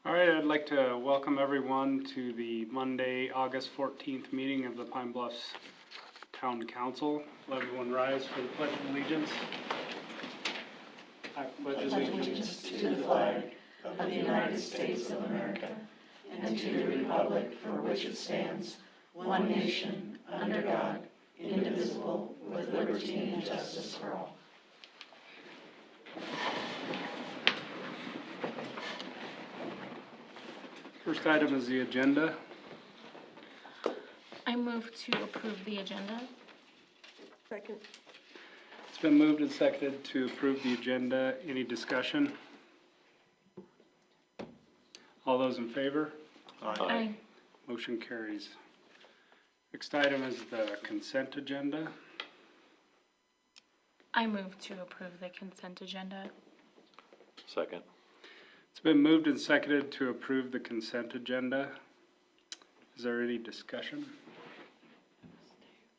All right, I'd like to welcome everyone to the Monday, August 14th meeting of the Pine Bluffs Town Council. Will everyone rise for the Pledge of Allegiance? I pledge allegiance to the flag of the United States of America and to the republic for which it stands, one nation, under God, indivisible, with liberty and justice for all. First item is the agenda. I move to approve the agenda. Second. It's been moved and seconded to approve the agenda. Any discussion? All those in favor? Aye. Motion carries. Next item is the consent agenda. I move to approve the consent agenda. Second. It's been moved and seconded to approve the consent agenda. Is there any discussion?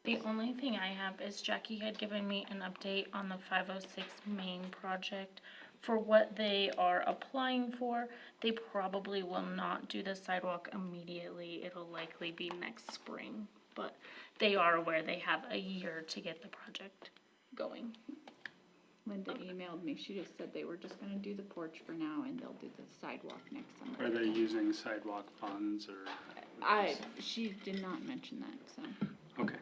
The only thing I have is Jackie had given me an update on the 506 Main project. For what they are applying for, they probably will not do the sidewalk immediately. It'll likely be next spring, but they are aware they have a year to get the project going. Linda emailed me, she just said they were just gonna do the porch for now and they'll do the sidewalk next summer. Are they using sidewalk funds or? She did not mention that, so. Okay.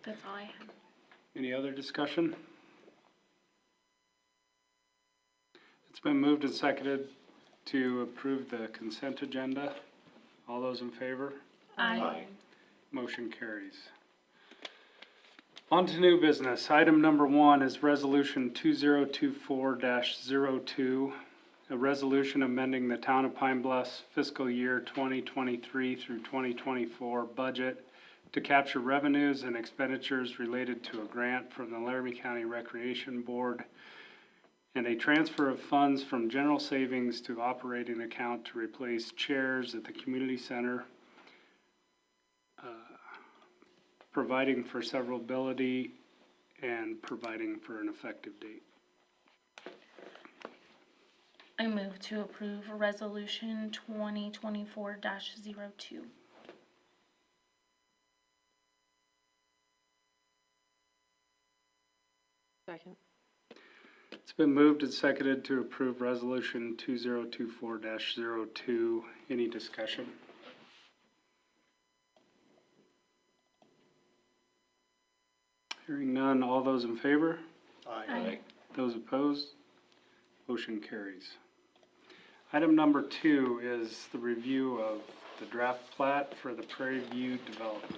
That's all I have. Any other discussion? It's been moved and seconded to approve the consent agenda. All those in favor? Aye. Motion carries. On to new business. Item number 1 is Resolution 2024-02, a resolution amending the Town of Pine Bluffs fiscal year 2023 through 2024 budget to capture revenues and expenditures related to a grant from the Laramie County Recreation Board and a transfer of funds from general savings to operating account to replace chairs at the community center, providing for severability and providing for an effective date. I move to approve resolution 2024-02. Second. It's been moved and seconded to approve resolution 2024-02. Any discussion? Hearing none, all those in favor? Aye. Those opposed? Motion carries. Item number 2 is the review of the draft plat for the Prairie View development.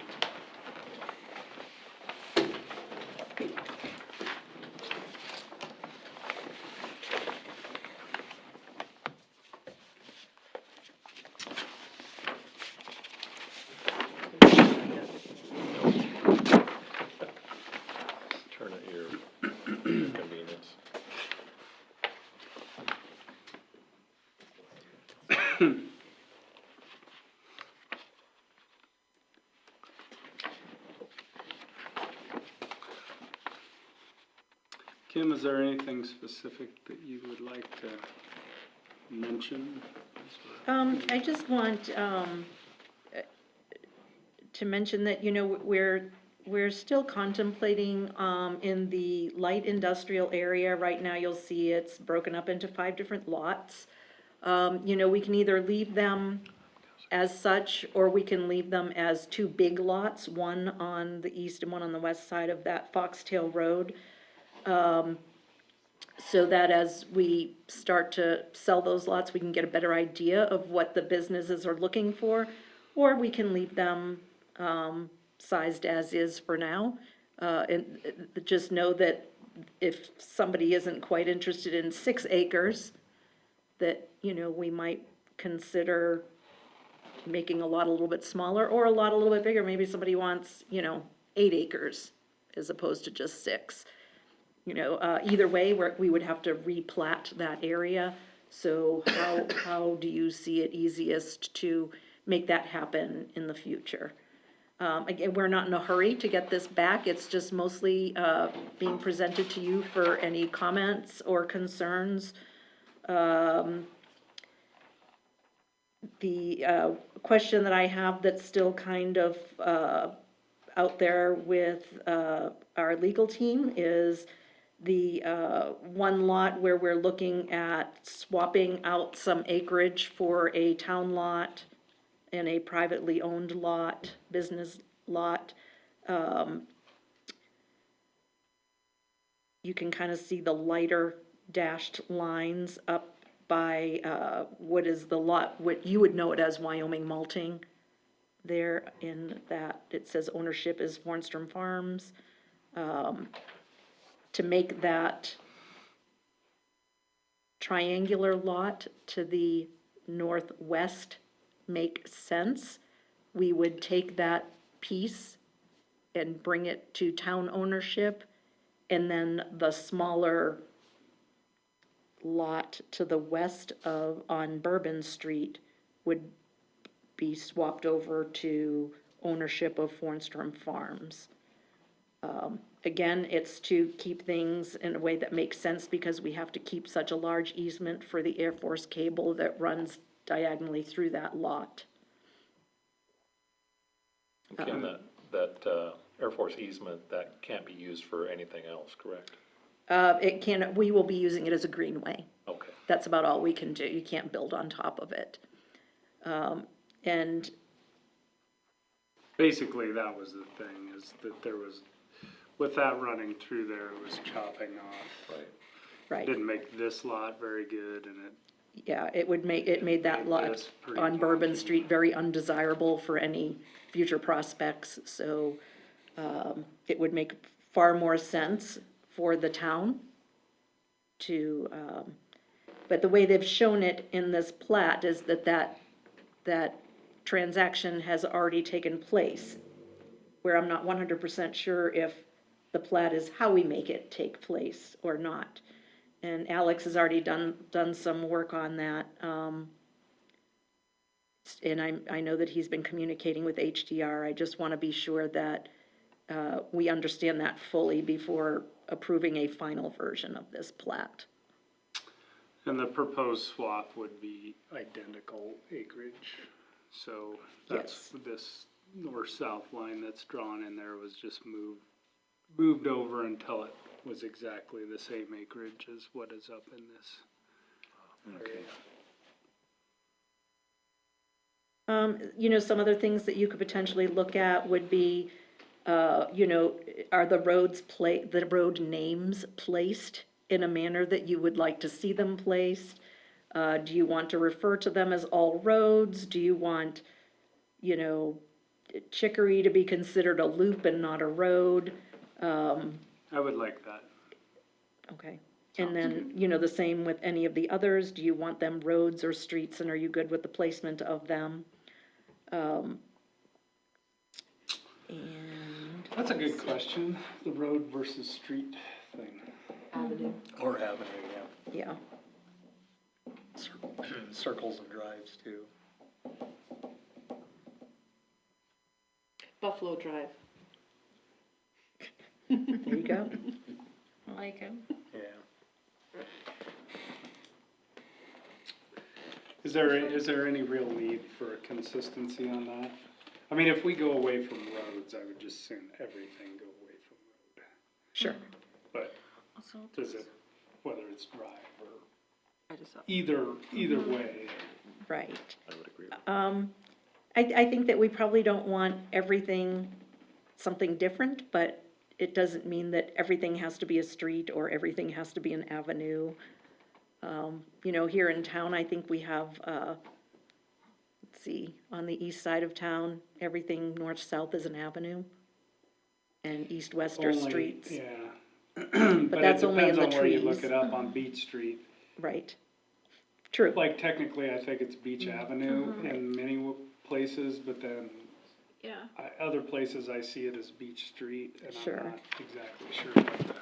Turn at your convenience. Kim, is there anything specific that you would like to mention? I just want, to mention that, you know, we're still contemplating, in the light industrial area. Right now, you'll see it's broken up into 5 different lots. You know, we can either leave them as such, or we can leave them as 2 big lots, one on the east and one on the west side of that Foxtail Road. So that as we start to sell those lots, we can get a better idea of what the businesses are looking for, or we can leave them sized as is for now. And just know that if somebody isn't quite interested in 6 acres, that, you know, we might consider making a lot a little bit smaller or a lot a little bit bigger. Maybe somebody wants, you know, 8 acres as opposed to just 6. You know, either way, we would have to replat that area. So how do you see it easiest to make that happen in the future? Again, we're not in a hurry to get this back. It's just mostly being presented to you for any comments or concerns. The question that I have that's still kind of out there with our legal team is the one lot where we're looking at swapping out some acreage for a town lot and a privately owned lot, business lot. You can kind of see the lighter dashed lines up by what is the lot, what you would know it as Wyoming Malting. There in that, it says ownership is Hornstrom Farms. To make that triangular lot to the northwest make sense, we would take that piece and bring it to town ownership, and then the smaller lot to the west of, on Bourbon Street, would be swapped over to ownership of Hornstrom Farms. Again, it's to keep things in a way that makes sense because we have to keep such a large easement for the Air Force cable that runs diagonally through that lot. Okay, and that Air Force easement, that can't be used for anything else, correct? It can, we will be using it as a greenway. Okay. That's about all we can do. You can't build on top of it. And Basically, that was the thing, is that there was, with that running through there, it was chopping off. Right. right, Didn't make this lot very good, and yeah, it would make, it made that Made lot this pretty on Bourbon wonky. Street very undesirable for any future prospects, so, it would make far more sense for the town to, but the way they've shown it in this plat is that transaction has already taken place, where I'm not 100% sure if the plat is how we make it take place or not. And Alex has already done some work on that. And I know that he's been communicating with HDR. I just want to be sure that we understand that fully before approving a final version of this plat. and the proposed swap would be identical acreage. So that's, this north-south line that's drawn in there was just moved over until it was exactly the same acreage as what is up in this area. You know, some other things that you could potentially look at would be, you know, are the the road names placed in a manner that you would like to see them placed? Do you want to refer to them as all roads? Do you want, you know, Chicory to be considered a loop and not a road? I would like that. Okay. And then, you know, the same with any of the others. Do you want them roads or streets, and are you good with the placement of them? And That's a good question, the road versus street thing. Avenue. Or avenue, yeah. yeah, Circles and drives too. Buffalo Drive. there you go. I like him. Yeah. Is there any real need for a consistency on that? I mean, if we go away from roads, I would just assume everything go away from road. Sure. But Also, does it, whether it's drive or I just saw. either way, Right. I would agree with I think that we probably don't want everything something different, but it doesn't mean that everything has to be a street or everything has to be an avenue. You know, here in town, I think we have, let's see, on the east side of town, everything north-south is an avenue. And east-west are only, streets. yeah. But that's only in the But it depends on where you look trees. it up on Beach Street. Right. True. Like technically, I think it's Beach Avenue in many places, but then yeah. other places I see it as Beach Street, and Sure. I'm not exactly sure about that.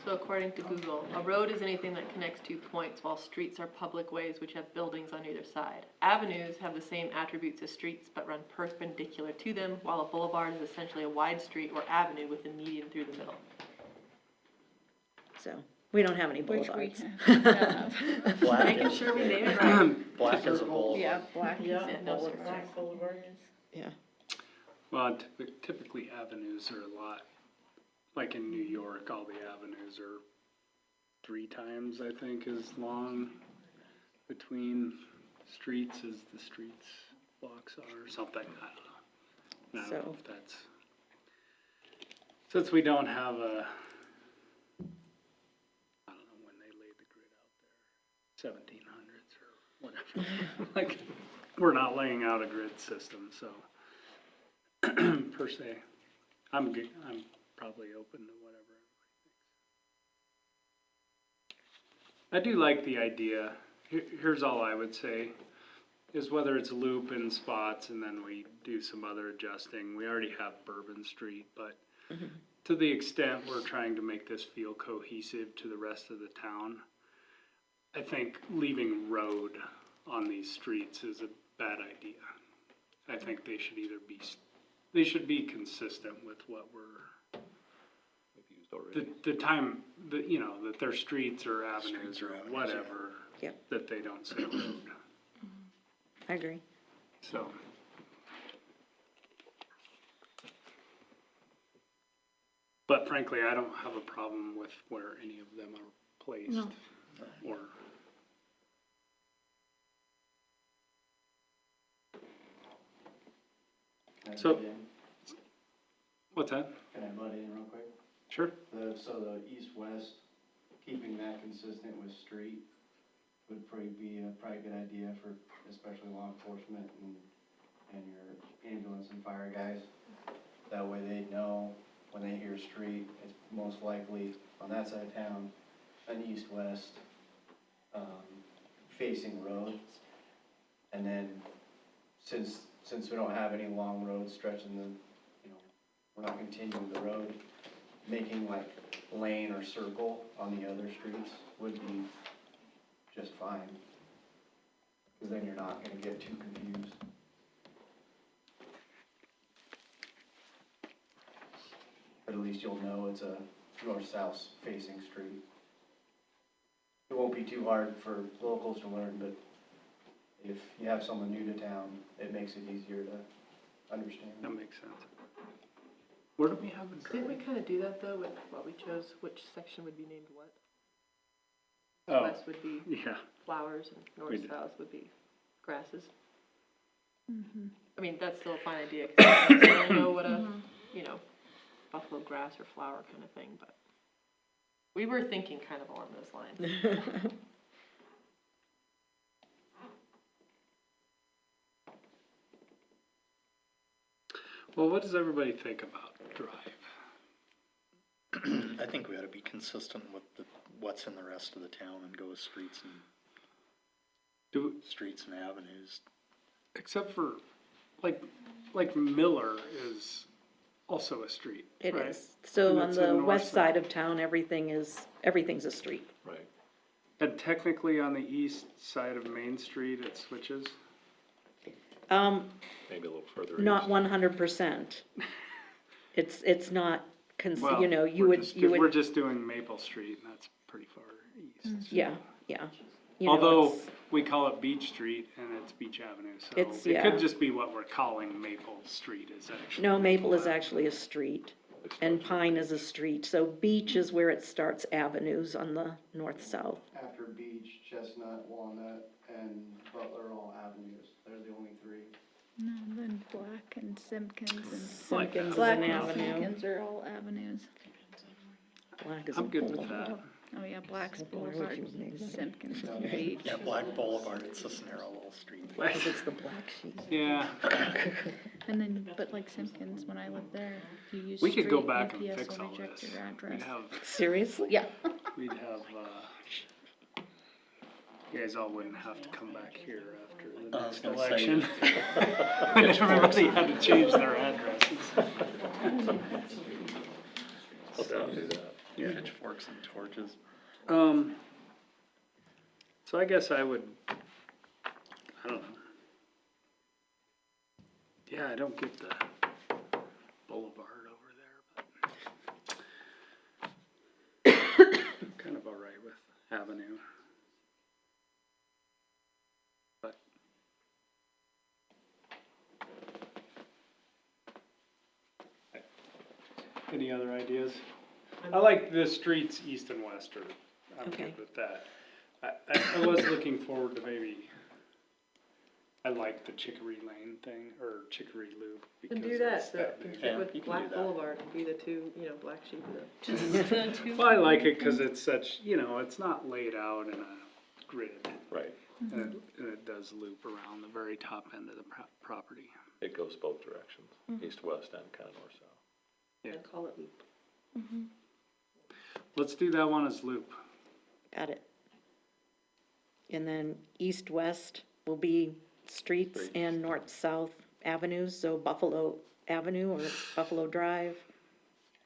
So according to Google, a road is anything that connects 2 points, while streets are public ways which have buildings on either side. Avenues have the same attributes as streets, but run perpendicular to them, while a boulevard is essentially a wide street or avenue with a median through the middle. So, We don't have any Which we boulevards. have. Black Making is, sure we name it right. black is a boulevard. Yeah, black is Yeah, a no boulevard. Yeah. Well, typically avenues are a lot, like in New York, all the avenues are 3 times, I think, as long between streets as the streets blocks are, or something, I don't know. And I don't know So- if that's, since we don't have a, I don't know when they laid the grid out there, 1700s or whatever. Like, we're not laying out a grid system, so, per se, I'm probably open to whatever everybody thinks. I do like the idea, here's all I would say, is whether it's loop in spots and then we do some other adjusting. We already have Bourbon Street, but to the extent we're trying to make this feel cohesive to the rest of the town, I think leaving road on these streets is a bad idea. I think they should be consistent with what we're, We've used already. the time, you know, that they're streets or avenues Streets or or avenues, whatever, yeah. that they don't say road, I agree. so. But frankly, I don't have a problem with where any of them are placed. No. Or, so, what's that? Can I butt in real quick? Sure. So the east-west, keeping that consistent with street would probably be a good idea for especially law enforcement and your ambulance and fire guys. That way they know when they hear street, it's most likely on that side of town, an east-west, facing road. And then since we don't have any long roads stretching the, you know, we're not continuing the road, making like lane or circle on the other streets would be just fine. Cause then you're not gonna get too confused. But at least you'll know it's a north-south facing street. It won't be too hard for locals to learn, but if you have someone new to town, it makes it easier to understand. That makes sense. Where do we have a Didn't we drive? kind of do that though with what we chose, which section would be named what? Oh, West would be yeah, flowers and We did. north-south would be grasses. Mhm. I mean, that's still a fine idea, cause I don't really know what a, you know, buffalo grass or flower kind of thing, but we were thinking kind of along those lines. well, what does everybody think about drive? I think we ought to be consistent with what's in the rest of the town and go with streets and avenues. Except for, like Miller is also a street, It right? is. So And on it's in the north west side. side of town, everything's a street. Right. And technically on the east side of Main Street, it switches? Maybe a little further Not east. 100%. It's not, Well, you know, you we're would, just- you 'cause we're would, just doing Maple Street, and that's pretty far east. yeah, yeah. You know, Although, it's- we call it Beach Street, and it's Beach Avenue, so It's- it yeah. could just be what we're calling Maple Street is actually. No, Maple is Avenue. actually a street, It and starts with Pine is a street. So Beach is where it starts avenues on the north-south. After Beach, Chestnut, Walnut, and Butler are all avenues. They're the only 3. No, then Black and Simpkins and Simpkins is Black an and avenue. Simpkins are all avenues. Black is a I'm good with boulevard. that. Oh yeah, Black's Why would Boulevard, you name that? Simpkins is Beach. Yeah, Black Boulevard, it's just a narrow little street. Because it's the black sheep. Yeah, And then, but like Simpkins, when I lived there, you use we could go street, back and UPS fix will all reject this. your address. Seriously? Yeah. We'd have, you guys all wouldn't have to come back here after the I next was gonna say- election. When everybody had to change their addresses. I'll do that. Yeah. Pitchforks and torches. So I guess I would, I don't know. Yeah, I don't get the boulevard over there, but kind of alright Any other ideas? I like the streets east and west, or I'm Okay. good with that. I was looking forward to maybe, I like the Chicory Lane thing, or Chicory Loop. And do because that, it's so big. stick Yeah, with you can Black do that. Boulevard and be the two, black sheep of the. Just the two. Well, I like it because it's such, it's not laid out in a grid. Right, And it does loop around the very top end of the property. it goes both directions, east, west, and kind of north, south. Yeah. And call it loop. Let's do that one as loop. Got it. And then east-west will be streets Streets. and north-south avenues, so Buffalo Avenue or Buffalo Drive.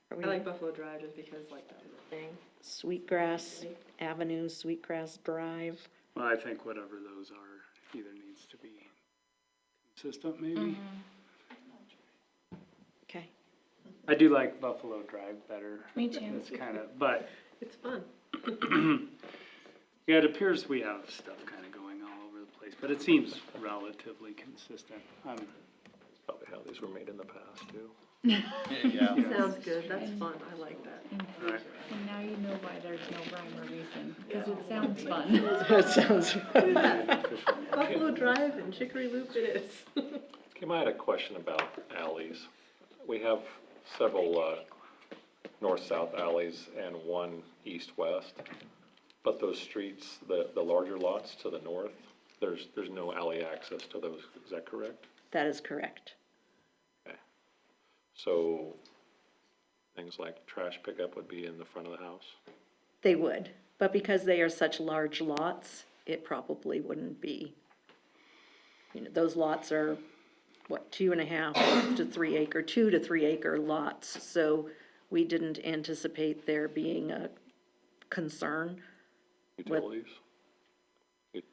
Are we- I like Buffalo Drive just because like that was a thing. Sweetgrass Avenue, Sweetgrass Drive. Well, I think whatever those are either needs to be consistent, maybe. Okay. I do like Buffalo Drive better. Me too. It's kind of, but It's fun. yeah, it appears we have stuff kind of going all over the place, but it seems relatively consistent. Probably how these were made in the past, too. Yeah. Sounds good, that's fun, I like that. Right. And now you know why there's no rhyme or reason, because it sounds fun. That sounds, Buffalo Drive and Chicory Loop it is. Kim, I had a question about alleys. We have several north-south alleys and one east-west, but those streets, the larger lots to the north, there's no alley access to those, is that correct? that is correct. Okay. So things like trash pickup would be in the front of the house? They would, but because they are such large lots, it probably wouldn't be. Those lots are, 2.5 to 3 acre, 2 to 3 acre lots, so we didn't anticipate there being a concern. Utilities?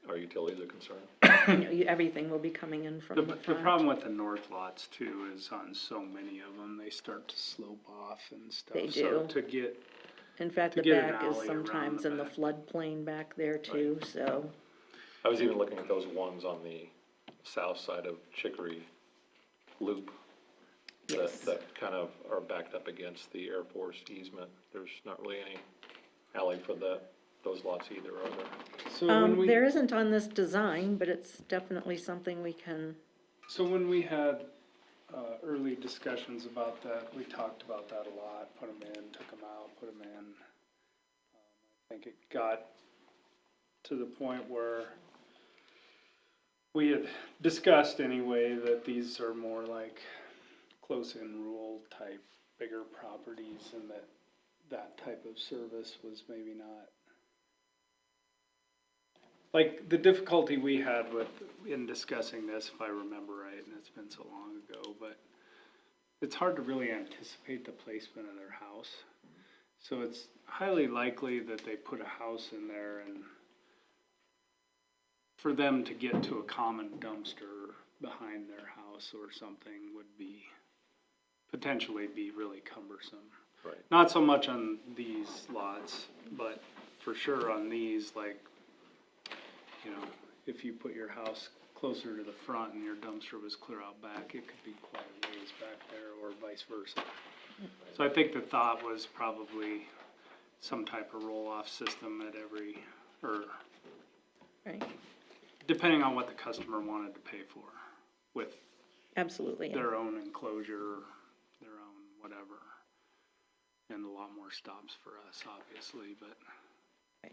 Are utilities a concern? Everything will be coming in from The the front. problem with the north lots too is on so many of them, they start to slope off and stuff. They So do. to get, In fact, to the get an back is alley around sometimes the in the back. floodplain back there too, so, I was even looking at those ones on the south side of Chicory Loop yes. that kind of are backed up against the Air Force easement. There's not really any alley for those lots either, are there? so when we. There isn't on this design, but it's definitely something we can, So when we had early discussions about that, we talked about that a lot, put them in, took them out, put them in. I think it got to the point where we had discussed anyway that these are more like close-in rural type, bigger properties, and that type of service was maybe not. Like, the difficulty we had in discussing this, if I remember right, and it's been so long ago, but it's hard to really anticipate the placement of their house. So it's highly likely that they put a house in there, and for them to get to a common dumpster behind their house or something would potentially be really cumbersome. Right. Not so much on these lots, but for sure on these, like, if you put your house closer to the front and your dumpster was clear out back, it could be quite a ways back there, or vice versa. So I think the thought was probably some type of roll-off system at every, or right, depending on what the customer wanted to pay for, with absolutely. their own enclosure, their own whatever. And a lot more stops for us, obviously, but. Right.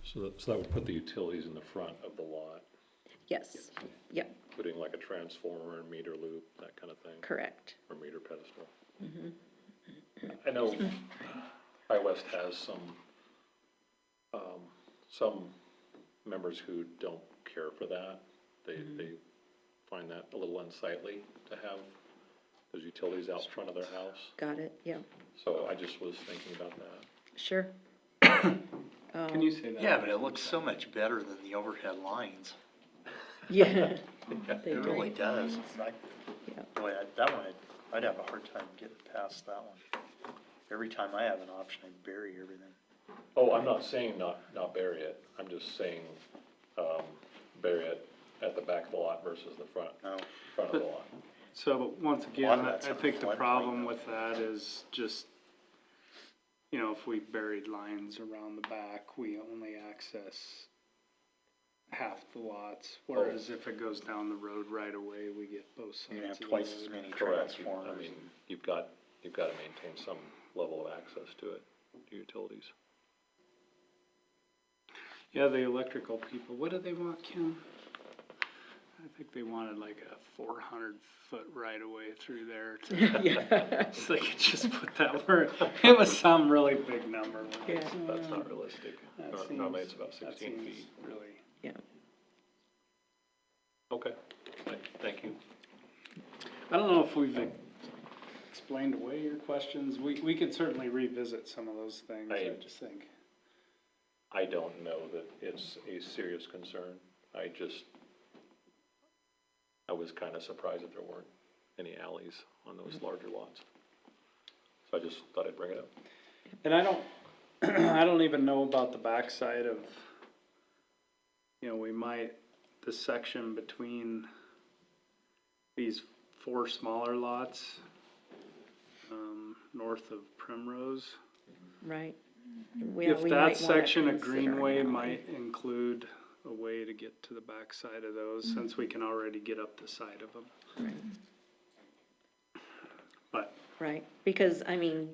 So that would put the utilities in the front of the lot, Yes, yep, putting like a transformer and meter loop, that kind of thing, correct. or meter pedestal. I know High West has some members who don't care for that. They find that a little unsightly to have those utilities out front of their house. Got it, yep, So I just was thinking about that. sure. Can you say that? Yeah, but it looks so much better than the overhead lines. Yeah. They It really do. does. Yeah. Boy, that one, I'd have a hard time getting past that one. Every time I have an option, I bury everything. Oh, I'm not saying not bury it. I'm just saying, bury it at the back of the lot versus the front No. of the lot. So, once A lot again, of I that's on think the floodplain, problem though. with that is just, you know, if we buried lines around the back, we only access half the lots, whereas if it goes down the road right away, we get both sides You're gonna of have the twice as road. many Correct. transformers. I mean, you've got to maintain some level of access to it, to utilities. Yeah, the electrical people, what do they want, Kim? I think they wanted like a 400-foot right of way through there. Yeah. So they could just put that where, it was some really big number. Yeah. That's not realistic. That Normally seems- it's about that 16 seems feet. Really, Okay, thank you. I don't know if we've explained away your questions. We could certainly revisit some of those things, I just think. I don't know that it's a serious concern. I was kind of surprised that there weren't any alleys on those larger lots. So I just thought I'd bring it up. And I don't, I don't even know about the backside of, you know, we might, the section between these 4 smaller lots, north of Primrose. Right. If that section of Greenway might include a way to get to the backside of those, since we can already get up the side of them. But, Right, because, I mean,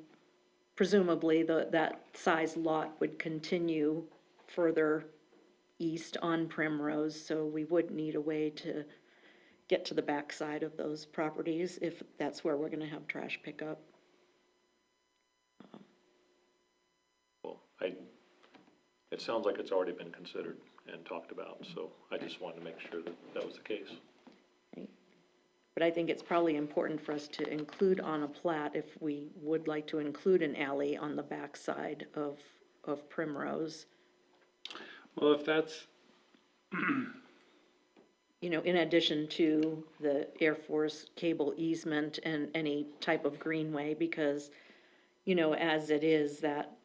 presumably that size lot would continue further east on Primrose, so we would need a way to get to the backside of those properties if that's where we're gonna have trash pickup. Well, it sounds like it's already been considered and talked about, so I just wanted to make sure that that was the case. But I think it's probably important for us to include on a plat, if we would like to include an alley on the backside of Primrose. well, if that's, You know, in addition to the Air Force cable easement and any type of greenway, because, you know, as it is that,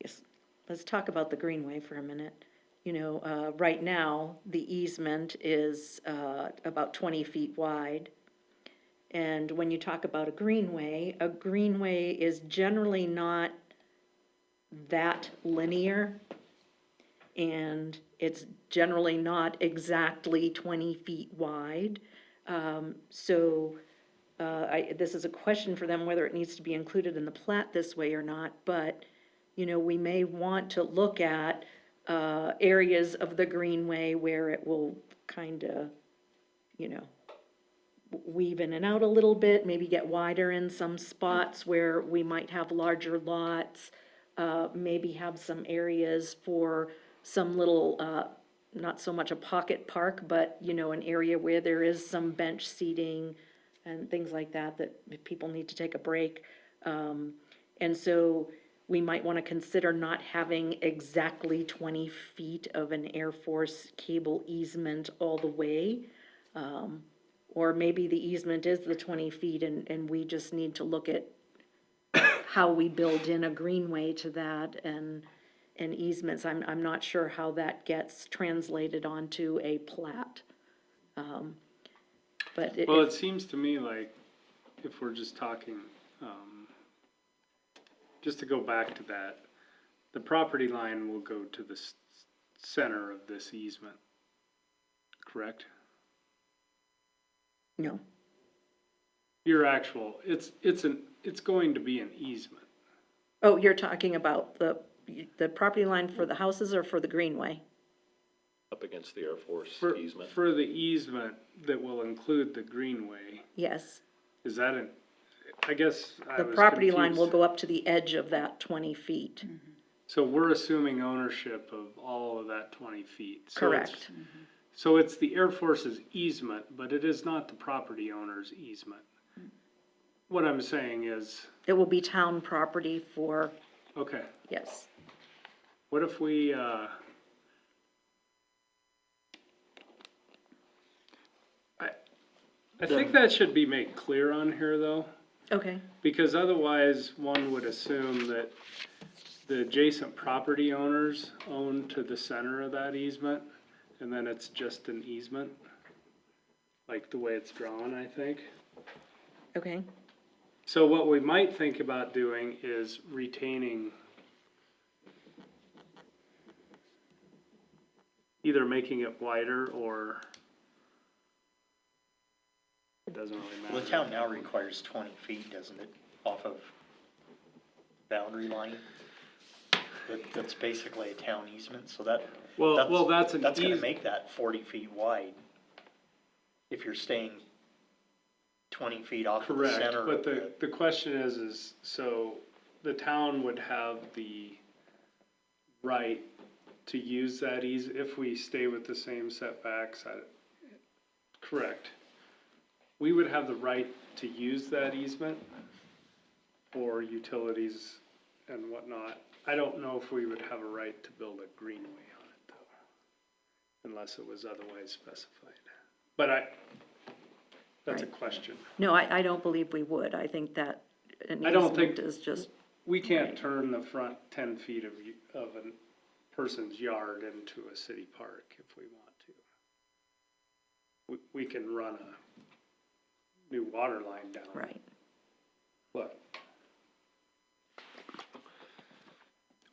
yes, let's talk about the greenway for a minute. You know, right now, the easement is, about 20 feet wide. And when you talk about a greenway is generally not that linear. And it's generally not exactly 20 feet wide. This is a question for them whether it needs to be included in the plat this way or not, but, you know, we may want to look at, areas of the greenway where it will kinda, you know, weave in and out a little bit, maybe get wider in some spots where we might have larger lots, maybe have some areas for some little, not so much a pocket park, but, you know, an area where there is some bench seating and things like that, that if people need to take a break. And so we might want to consider not having exactly 20 feet of an Air Force cable easement all the way. Or maybe the easement is the 20 feet and we just need to look at how we build in a greenway to that and easements. I'm not sure how that gets translated onto a plat. But well, it seems to me like, if we're just talking, just to go back to that, the property line will go to the center of this easement, correct? no, Your actual, it's going to be an easement. oh, you're talking about the property line for the houses or for the greenway? Up against the Air Force For, easement. for the easement that will include the greenway, Yes. is that I guess I The was property line will confused. go up to the edge of that 20 feet. So we're assuming ownership of all of that 20 feet. So it's- Correct. So it's the Air Force's easement, but it is not the property owner's easement. What I'm saying is, It will be town property for, okay, yes. what if we, I think that should be made clear on here, though, Okay, because otherwise one would assume that the adjacent property owners own to the center of that easement, and then it's just an easement. like the way it's drawn, I think. Okay, So what we might think about doing is retaining, either making it wider or, it doesn't really matter. Well, the town now requires 20 feet, doesn't it, off of boundary line? That's basically a town easement, so that's That's an gonna eas- make that 40 feet wide. If you're staying 20 feet off of the Correct, center but of the question is, so the town would have the right to use that if we stay with the same setbacks, correct. We would have the right to use that easement for utilities and whatnot. I don't know if we would have a right to build a greenway on it though, unless it was otherwise specified. But that's a Right. question. no, I don't believe we would, I think that an I don't easement think- is just, We can't turn the front 10 feet of a person's yard into a city park if we want to. We can run a new water line down. right, But,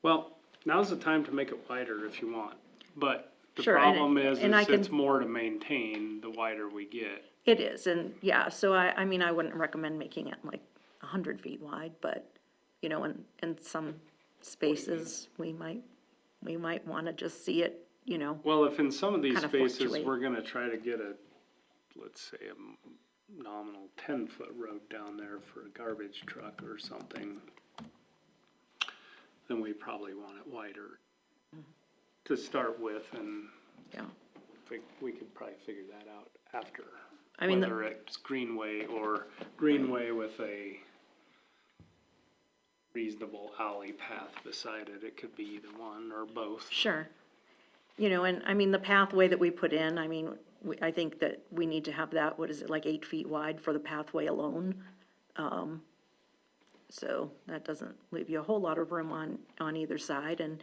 well, now's the time to make it wider if you want, but the Sure, and- problem is and I it's can- more to maintain the wider we get. it is, and, yeah, so I mean, I wouldn't recommend making it like 100 feet wide, but, you know, in some spaces, we might wanna just see it, you know, Well, if in some of these Kinda spaces, fluctuate. we're gonna try to get let's say a nominal 10-foot road down there for a garbage truck or something, then we probably want it wider to start with, and yeah. we could probably figure that out after. I mean, Whether it's greenway or greenway with a reasonable alley path beside it, it could be either one or both. Sure. You know, and I mean, the pathway that we put in, I mean, I think that we need to have that, what is it, like 8 feet wide for the pathway alone? So that doesn't leave you a whole lot of room on either side, and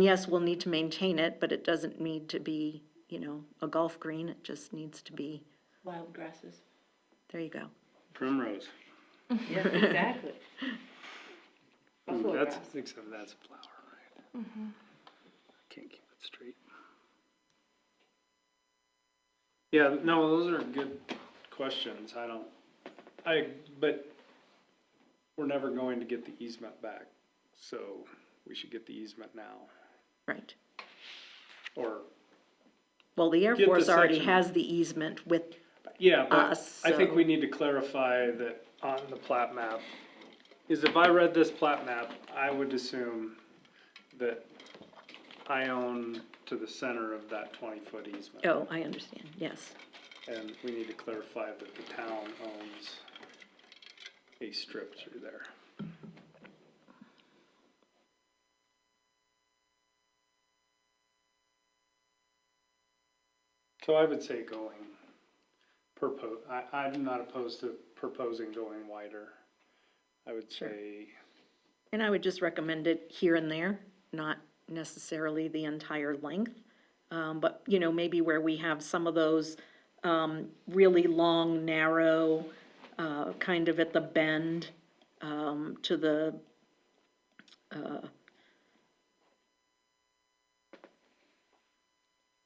yes, we'll need to maintain it, but it doesn't need to be, you know, a golf green, it just needs to be, Wild grasses. there you go. Primrose. Yeah, exactly. Buffalo That's, grass. except that's a flower, right? Can't keep it straight. Yeah, no, those are good questions. But we're never going to get the easement back, so we should get the easement now. Right. Or, Well, the Air Get the Force already section. has the easement with, yeah, but Us, I think so- we need to clarify that on the plat map, is if I read this plat map, I would assume that I own to the center of that 20-foot easement. oh, I understand, yes. And we need to clarify that the town owns a strip through there. So I would say I'm not opposed to proposing going wider. I would Sure. say, And I would just recommend it here and there, not necessarily the entire length. But, you know, maybe where we have some of those, really long, narrow, kind of at the bend, to the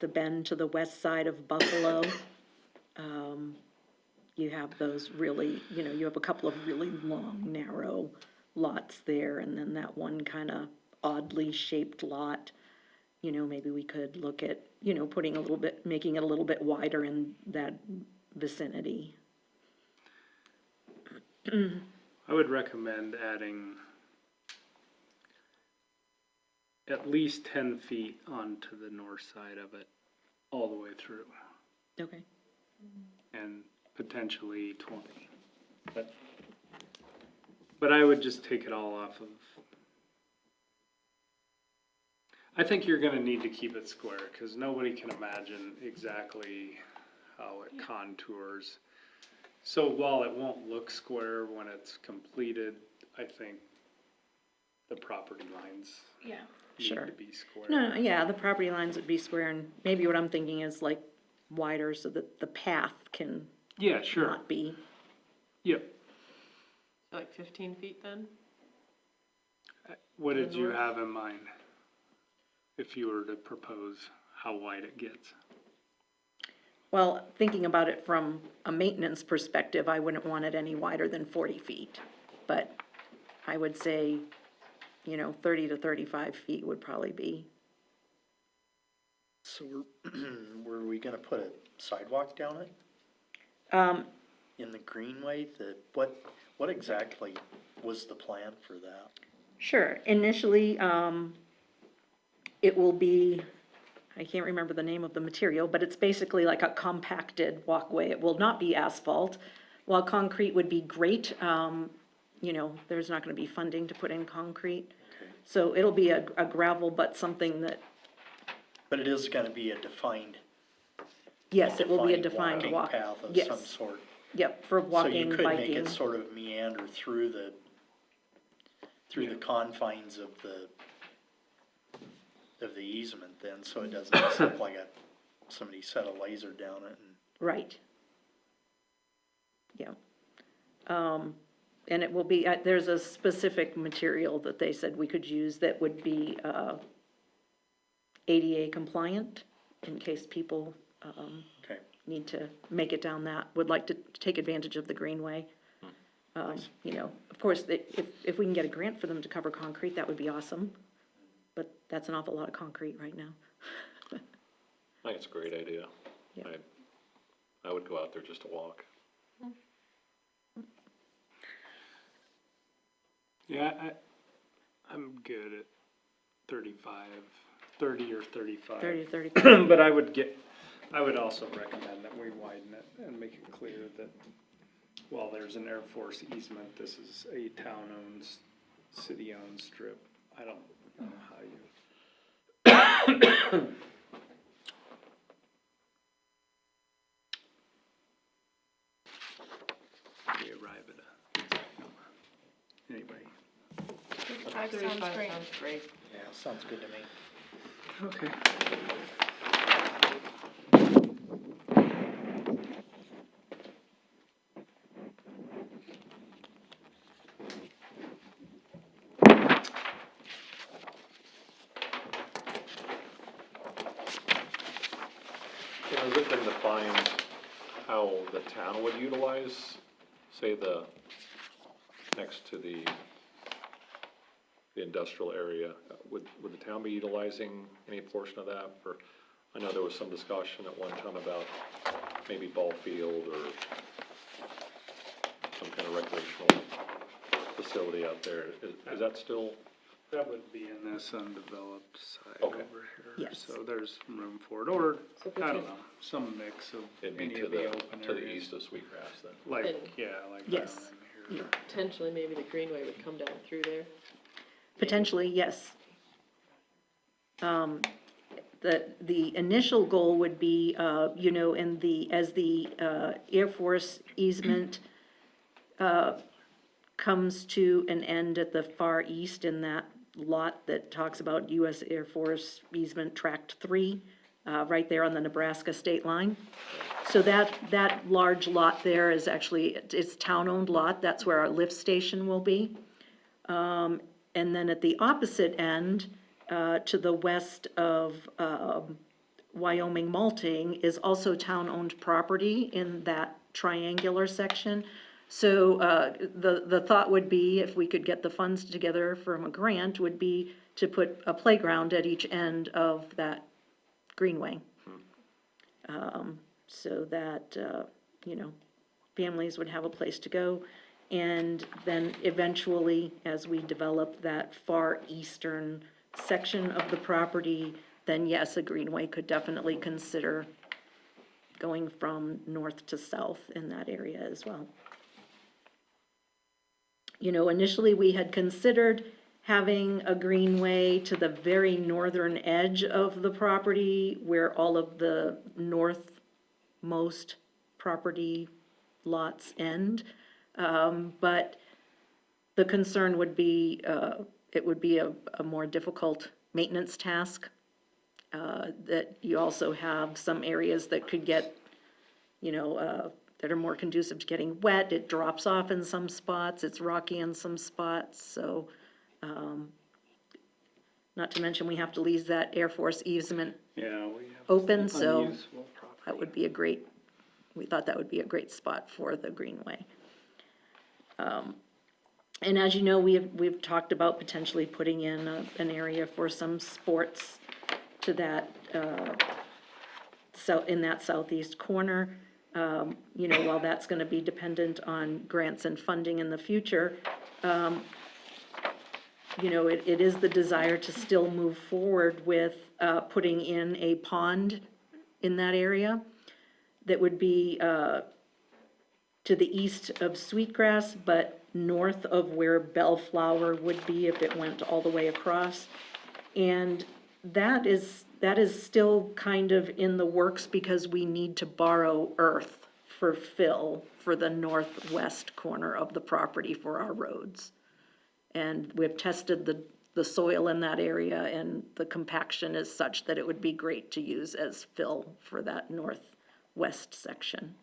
bend to the west side of Buffalo. You have those really, you know, you have a couple of really long, narrow lots there, and then that one kind of oddly shaped lot. You know, maybe we could look at, you know, making it a little bit wider in that vicinity. I would recommend adding at least 10 feet onto the north side of it, all the way through, Okay. and potentially 20. But I would just take it all off of. I think you're gonna need to keep it square, cause nobody can imagine exactly how it contours. So while it won't look square when it's completed, I think the property lines Yeah. need Sure. to be square. No, yeah, the property lines would be square, and maybe what I'm thinking is like wider so that the path can Yeah, sure, not be. yep. So like 15 feet then? What To the did you north? have in mind? If you were to propose how wide it gets? Well, thinking about it from a maintenance perspective, I wouldn't want it any wider than 40 feet. But I would say, 30 to 35 feet would probably be. So were we gonna put a sidewalk down it in the greenway? What exactly was the plan for that? Sure, initially, it will be, I can't remember the name of the material, but it's basically like a compacted walkway. It will not be asphalt. While concrete would be great, there's not gonna be funding to put in concrete. Okay. So it'll be a gravel, but something that, But it is gonna be a defined. yes, it will be a defined walking walk. path of Yes. some sort. Yep, for So you walking, could make biking. it sort of meander through the confines of the easement then, so it doesn't just look like somebody set a laser down it and. Right. Yeah. And it will be, there's a specific material that they said we could use that would be, ADA compliant, in case people, Okay. need to make it down that, would like to take advantage of the greenway. Of course, if we can get a grant for them to cover concrete, that would be awesome, but that's an awful lot of concrete right now. I think it's a great idea. Yeah. I would go out there just to walk. Yeah, I'm good at 35, 30 or 35. 30 to 35. But I would also recommend that we widen it and make it clear that while there's an Air Force easement, this is a town-owned, city-owned strip. I don't know how you. We arrive at a exact number. Anybody? 35 sounds great. sounds great. Yeah, sounds good to me. Okay. Has it been defined how the town would utilize, say, next to the industrial area? Would the town be utilizing any portion of that for, I know there was some discussion at one time about maybe ball field or some kind of recreational facility out there. Is that still? That would be in this undeveloped side Okay. over here. Yes. So there's room for it, or, So I don't know, some mix of It'd be any to of the the, open to the areas. east of Sweetgrass then? Like, And- yeah, like Yes. down in here. Potentially, maybe the greenway would come down through there. Potentially, yes. The initial goal would be, as the Air Force easement comes to an end at the far east in that lot that talks about U.S. Air Force easement Tract 3, right there on the Nebraska state line. So that large lot there is actually, it's town-owned lot, that's where our lift station will be. And then at the opposite end, to the west of Wyoming Malting is also town-owned property in that triangular section. So the thought would be, if we could get the funds together from a grant, would be to put a playground at each end of that greenway. So that, families would have a place to go. And then eventually, as we develop that far eastern section of the property, then yes, a greenway could definitely consider going from north to south in that area as well. Initially, we had considered having a greenway to the very northern edge of the property where all of the northmost property lots end. But the concern would be, it would be a more difficult maintenance task. that you also have some areas that could get, that are more conducive to getting wet. It drops off in some spots, it's rocky in some spots, so, not to mention we have to leave that Air Force easement Yeah, we have open, so unusable property. that would be a great, we thought that would be a great spot for the greenway. And as you know, we've talked about potentially putting in an area for some sports to that, so in that southeast corner. While that's gonna be dependent on grants and funding in the future, it is the desire to still move forward with, putting in a pond in that area that would be, to the east of Sweetgrass, but north of where Bellflower would be if it went all the way across. And that is still kind of in the works because we need to borrow earth for fill for the northwest corner of the property for our roads. And we've tested the soil in that area, and the compaction is such that it would be great to use as fill for that northwest section.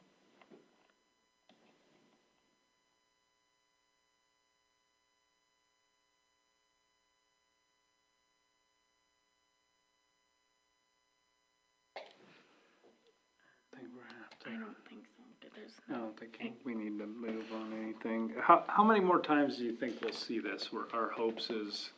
I think we're gonna have to. I don't think so, but there's I no. don't think we need to move on anything. How many more times do you think we'll see this, where our hopes is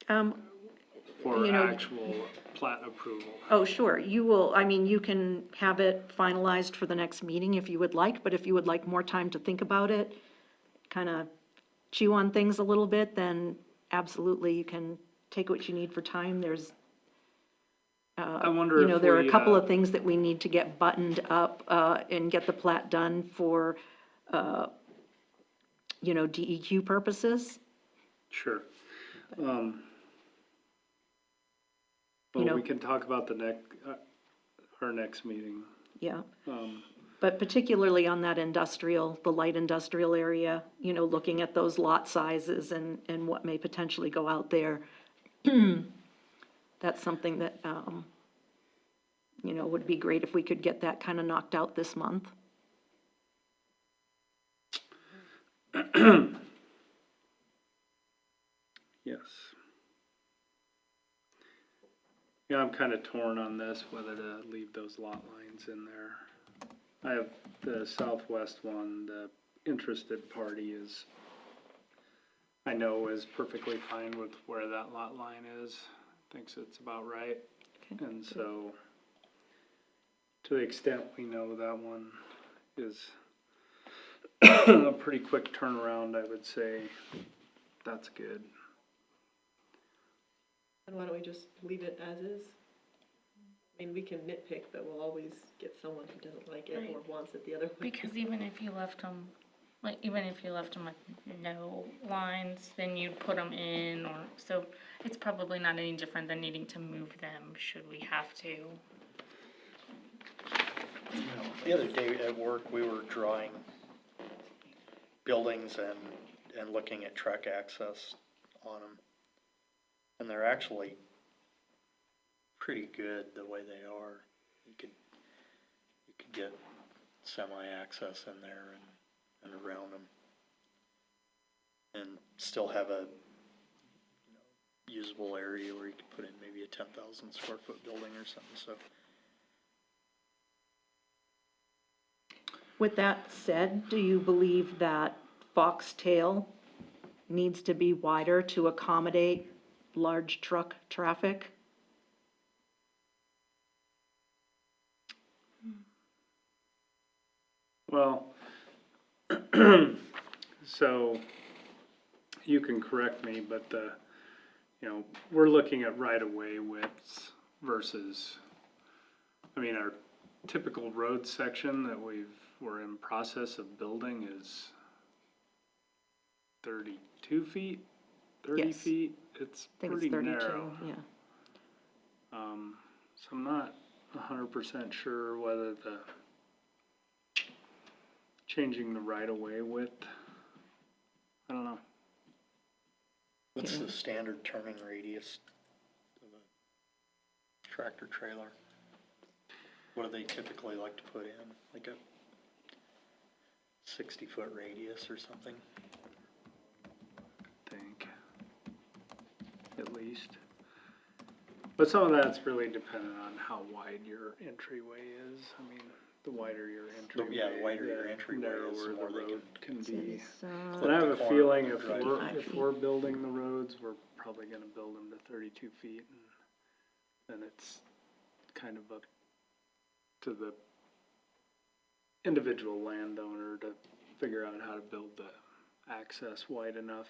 for actual plat approval? Oh, sure, you will, you can have it finalized for the next meeting if you would like, but if you would like more time to think about it, kind of chew on things a little bit, then absolutely, you can take what you need for time. There's, I wonder if there are a we, couple of things that we need to get buttoned up, and get the plat done for, DEQ purposes. Sure. You know- Well, we can talk about our next meeting. Yeah. Um, But particularly on that the light industrial area, looking at those lot sizes and what may potentially go out there. That's something that, would be great if we could get that kind of knocked out this month. Yes. Yeah, I'm kind of torn on this, whether to leave those lot lines in there. I have the southwest one, the interested party I know is perfectly fine with where that lot line is, thinks it's about right. Okay. And so, to the extent we know that one is a pretty quick turnaround, I would say that's good. And why don't we just leave it as is? I mean, we can nitpick, but we'll always get someone who doesn't like it or wants it the other way. Because even if you left them with no lines, then you'd put them in, so it's probably not any different than needing to move them, should we have to. The other day at work, we were drawing buildings and looking at truck access on them. And they're actually pretty good the way they are. You could get semi-access in there and around them. And still have a usable area where you could put in maybe a 10,000 square foot building or something, so. With that said, do you believe that Foxtail needs to be wider to accommodate large truck traffic? Well, so you can correct me, but we're looking at right-of-way widths versus, our typical road section that we're in process of building is 32 feet, 30 Yes. feet. It's I think pretty it's 32, narrow. yeah. So I'm not 100% sure whether changing the right-of-way width, I don't know. What's the standard turning radius tractor trailer? What do they typically like to put in, like a 60-foot radius or something? Think, at least. But some of that's really dependent on how wide your entryway is. I mean, the wider your entryway, Yeah, the wider your the entryway is, the narrower more the they road can be. It's, And I have a feeling if Right. we're, 5 if feet. we're building the roads, we're probably gonna build them to 32 feet. And then it's kind of up to the individual landowner to figure out how to build the access wide enough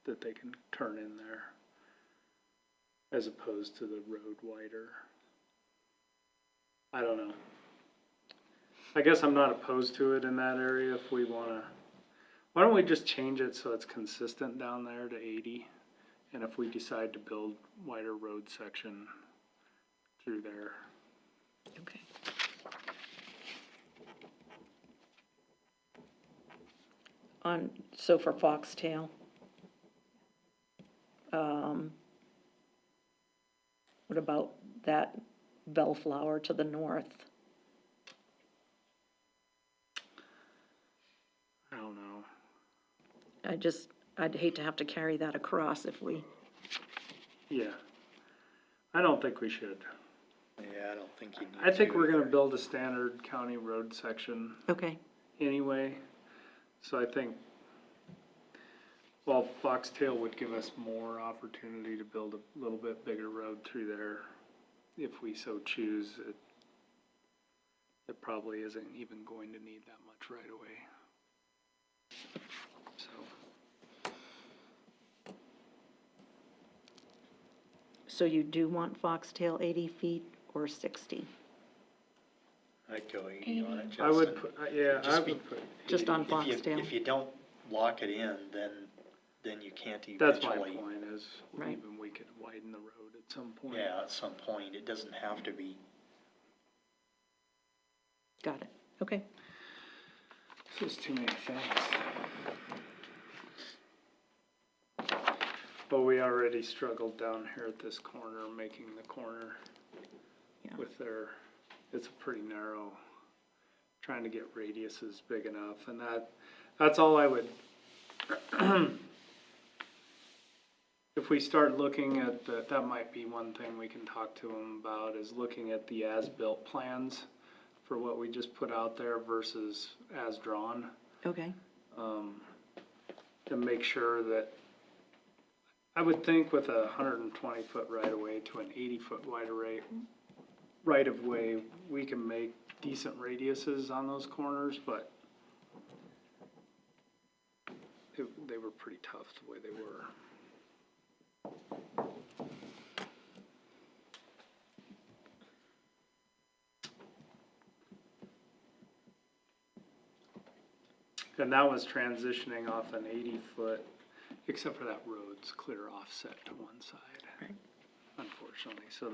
that they can turn in there, as opposed to the road wider. I don't know. I guess I'm not opposed to it in that area if we wanna, why don't we just change it so it's consistent down there to 80? And if we decide to build wider road section through there. Okay. So for Foxtail, what about that bellflower to the north? I don't know. I'd hate to have to carry that across if we, Yeah. I don't think we should. Yeah, I don't think you need I think to we're gonna either. build a standard county road section okay, anyway. So I think, while Foxtail would give us more opportunity to build a little bit bigger road through there, if we so choose, it probably isn't even going to need that much right away. So, so you do want Foxtail 80 feet or 60? I'd go 80 on it, Justin. I would put, yeah, I Just would put, Just on If you- Foxtail? If you don't lock it in, then you can't that's my eventually. point, is Right. even we could widen the road at some point. Yeah, at some point, it doesn't have to be. Got it, okay. It's just too many things. But we already struggled down here at this corner, making the corner Yeah. with their, it's a pretty narrow, trying to get radiuses big enough, and that's all I would, if we start looking at that might be one thing we can talk to them about, is looking at the as-built plans for what we just put out there versus as drawn. Okay, To make sure that, I would think with a 120-foot right-of-way to an 80-foot right-of-way, we can make decent radiuses on those corners, but they were pretty tough the way they were. And that was transitioning off an 80-foot, except for that road's clear offset to one side, Right. unfortunately. So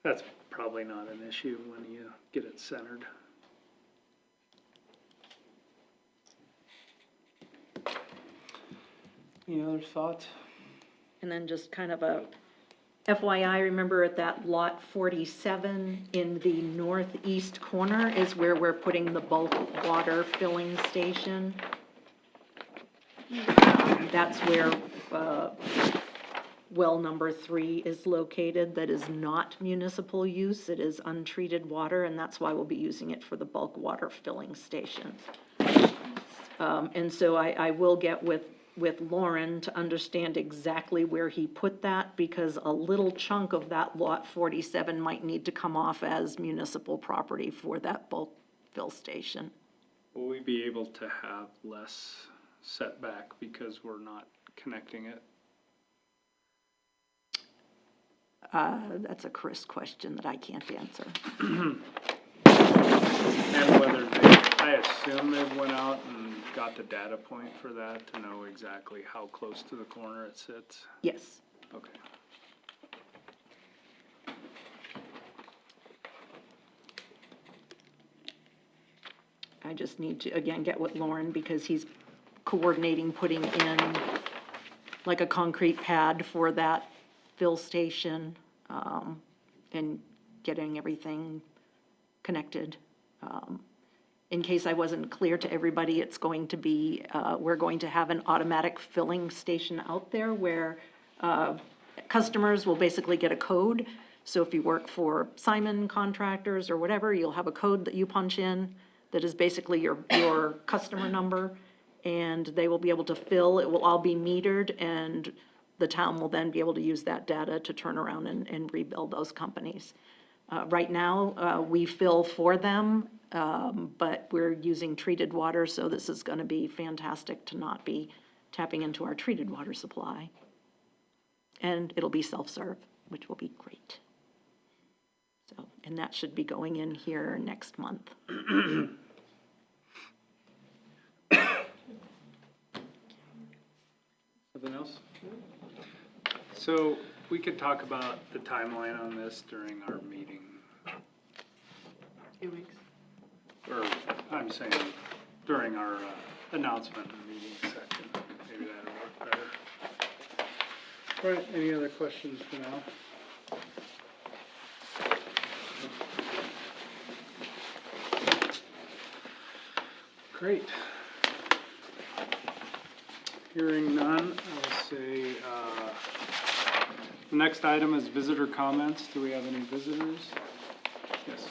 that's probably not an issue when you get it centered. Any other thoughts? and then just kind of a FYI, remember at that lot 47 in the northeast corner is where we're putting the bulk water filling station. That's where, well number 3 is located, that is not municipal use, it is untreated water, and that's why we'll be using it for the bulk water filling station. And so I will get with Lauren to understand exactly where he put that, because a little chunk of that lot 47 might need to come off as municipal property for that bulk fill station. Will we be able to have less setback because we're not connecting it? That's a Chris question that I can't answer. And whether I assume they went out and got the data point for that to know exactly how close to the corner it sits? Yes. Okay. I just need to, again, get with Lauren because he's coordinating putting in like a concrete pad for that fill station. and getting everything connected. In case I wasn't clear to everybody, it's going to be, we're going to have an automatic filling station out there where customers will basically get a code. So if you work for Simon Contractors or whatever, you'll have a code that you punch in that is basically your customer number, and they will be able to fill. It will all be metered, and the town will then be able to use that data to turn around and rebuild those companies. Right now, we fill for them, but we're using treated water, so this is gonna be fantastic to not be tapping into our treated water supply. And it'll be self-serve, which will be great. So, and that should be going in here next month. Something else? So we could talk about the timeline on this during our meeting, 2 weeks. or I'm saying during our announcement and meeting section. Maybe that'll work better. All right, any other questions for now? Great. Hearing none, I'll say, the next item is visitor comments. Do we have any visitors? Yes.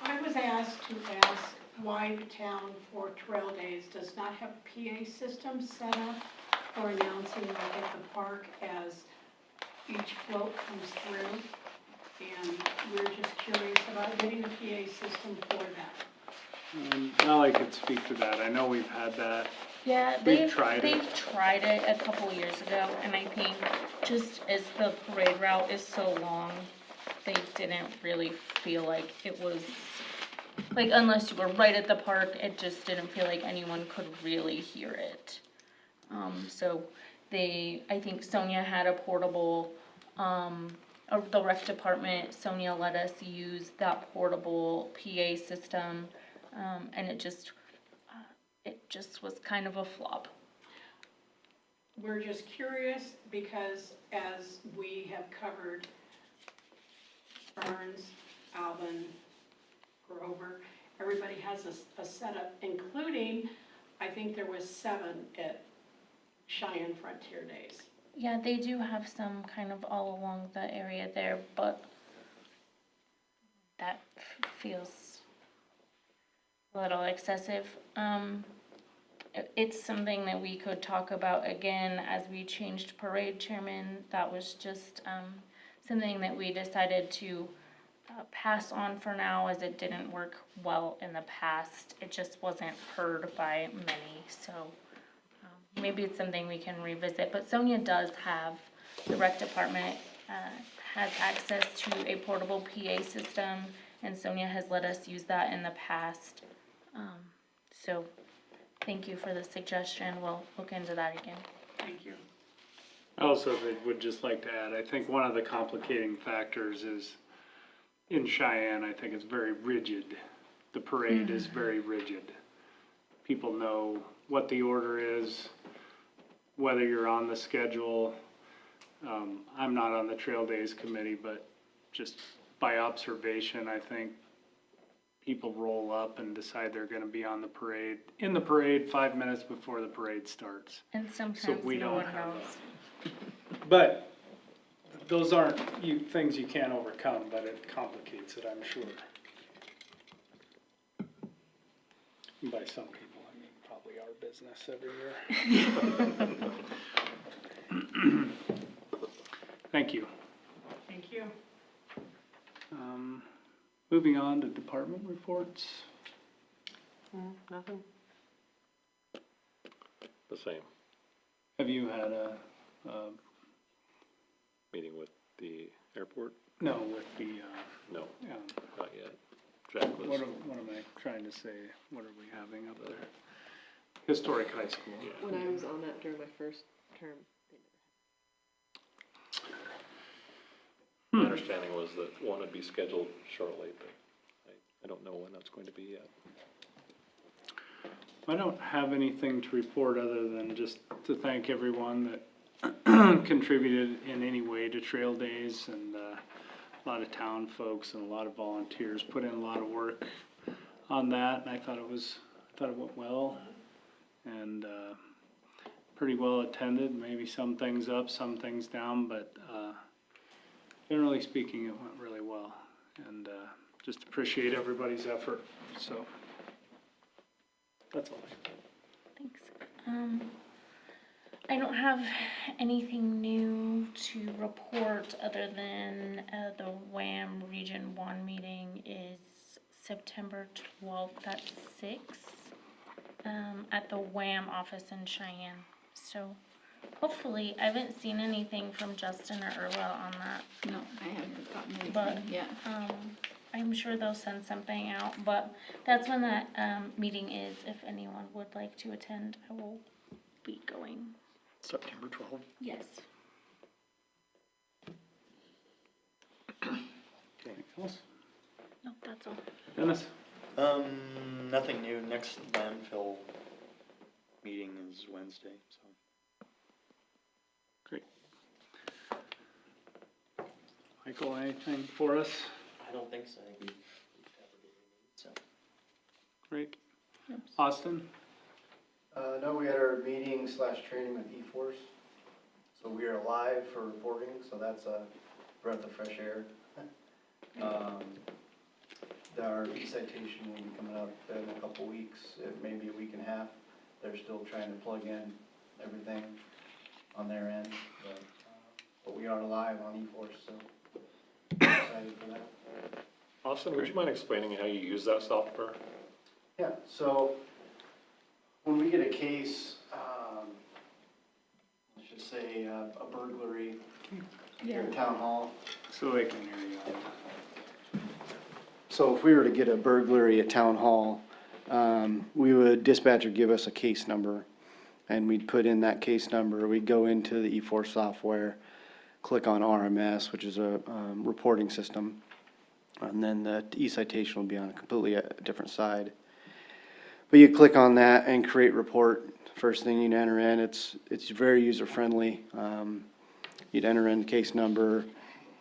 I was asked to ask why the town for Trail Days does not have a PA system set up for announcing like at the park as each float comes through. And we're just curious about getting a PA system for that. Molly could speak to that. I know we've had that. Yeah, We've tried it. they've tried it a couple years ago, and I think just as the parade route is so long, they didn't really feel like it was, like, unless you were right at the park, it just didn't feel like anyone could really hear it. So I think Sonia had a portable, the rec department, Sonia let us use that portable PA system, and it just was kind of a flop. We're just curious because as we have covered Burns, Alvin, Grover, everybody has a setup, including, I think there was 7 at Cheyenne Frontier Days. Yeah, they do have some kind of all along the area there, but that feels a little excessive. It's something that we could talk about again as we changed parade chairman. That was just something that we decided to pass on for now, as it didn't work well in the past. It just wasn't heard by many, so maybe it's something we can revisit. But Sonia does have, the rec department has access to a portable PA system, and Sonia has let us use that in the past. So thank you for the suggestion. We'll look into that again. Thank you. I also would just like to add, I think one of the complicating factors is in Cheyenne, I think it's very rigid. The parade is very rigid. People know what the order is, whether you're on the schedule. I'm not on the Trail Days committee, but just by observation, I think people roll up and decide they're gonna be on the parade, in the parade 5 minutes before the parade starts. And sometimes we no don't one have knows. But those aren't things you can't overcome, but it complicates it, I'm sure. And by some people, I mean probably our business every year. Thank you. Thank you. Moving on to department reports. Nothing. The same, Have you had a, meeting with the airport? no, with the, No, yeah, not yet. Jack was, what am I trying to say? What are we having up there? Historic High School. yeah. When I was on that during my first term, My understanding was that one would be scheduled shortly, but I don't know when that's going to be yet. I don't have anything to report other than just to thank everyone that contributed in any way to trail days, and a lot of town folks and a lot of volunteers put in a lot of work on that, and I thought it went well, and pretty well attended, maybe some things up, some things down, but generally speaking, it went really well, and just appreciate everybody's effort, so that's all. Thanks. I don't have anything new to report other than the WAM Region 1 meeting is September 12th at 6 at the WAM office in Cheyenne. So hopefully, I haven't seen anything from Justin or Irla on that, No, I haven't gotten but anything yet. I'm sure they'll send something out. But that's when that meeting is. If anyone would like to attend, I will be going. September 12th. Yes. Anything else? No, that's all. Dennis? Nothing new. Next landfill meeting is Wednesday, so. Great. Michael, anything for us? I don't think so. I think we've covered it, so. Great. Austin? No, we had our meeting / training with E-Force. So we are live for reporting, so that's a breath of fresh air. Our e-citation will be coming up in a couple weeks, maybe a week and a half. They're still trying to plug in everything on their end, but we are live on E-Force, so excited for that. Austin, would you mind explaining how you use that software? Yeah, so when we get a case, let's just say a burglary here at Town Hall. So they can hear you. So if we were to get a burglary at Town Hall, dispatcher give us a case number, and we'd put in that case number. We'd go into the E4 software, click on RMS, which is a reporting system, and then the e-citation will be on a completely different side. But you click on that and create report. First thing you'd enter in, it's very user-friendly. You'd enter in the case number,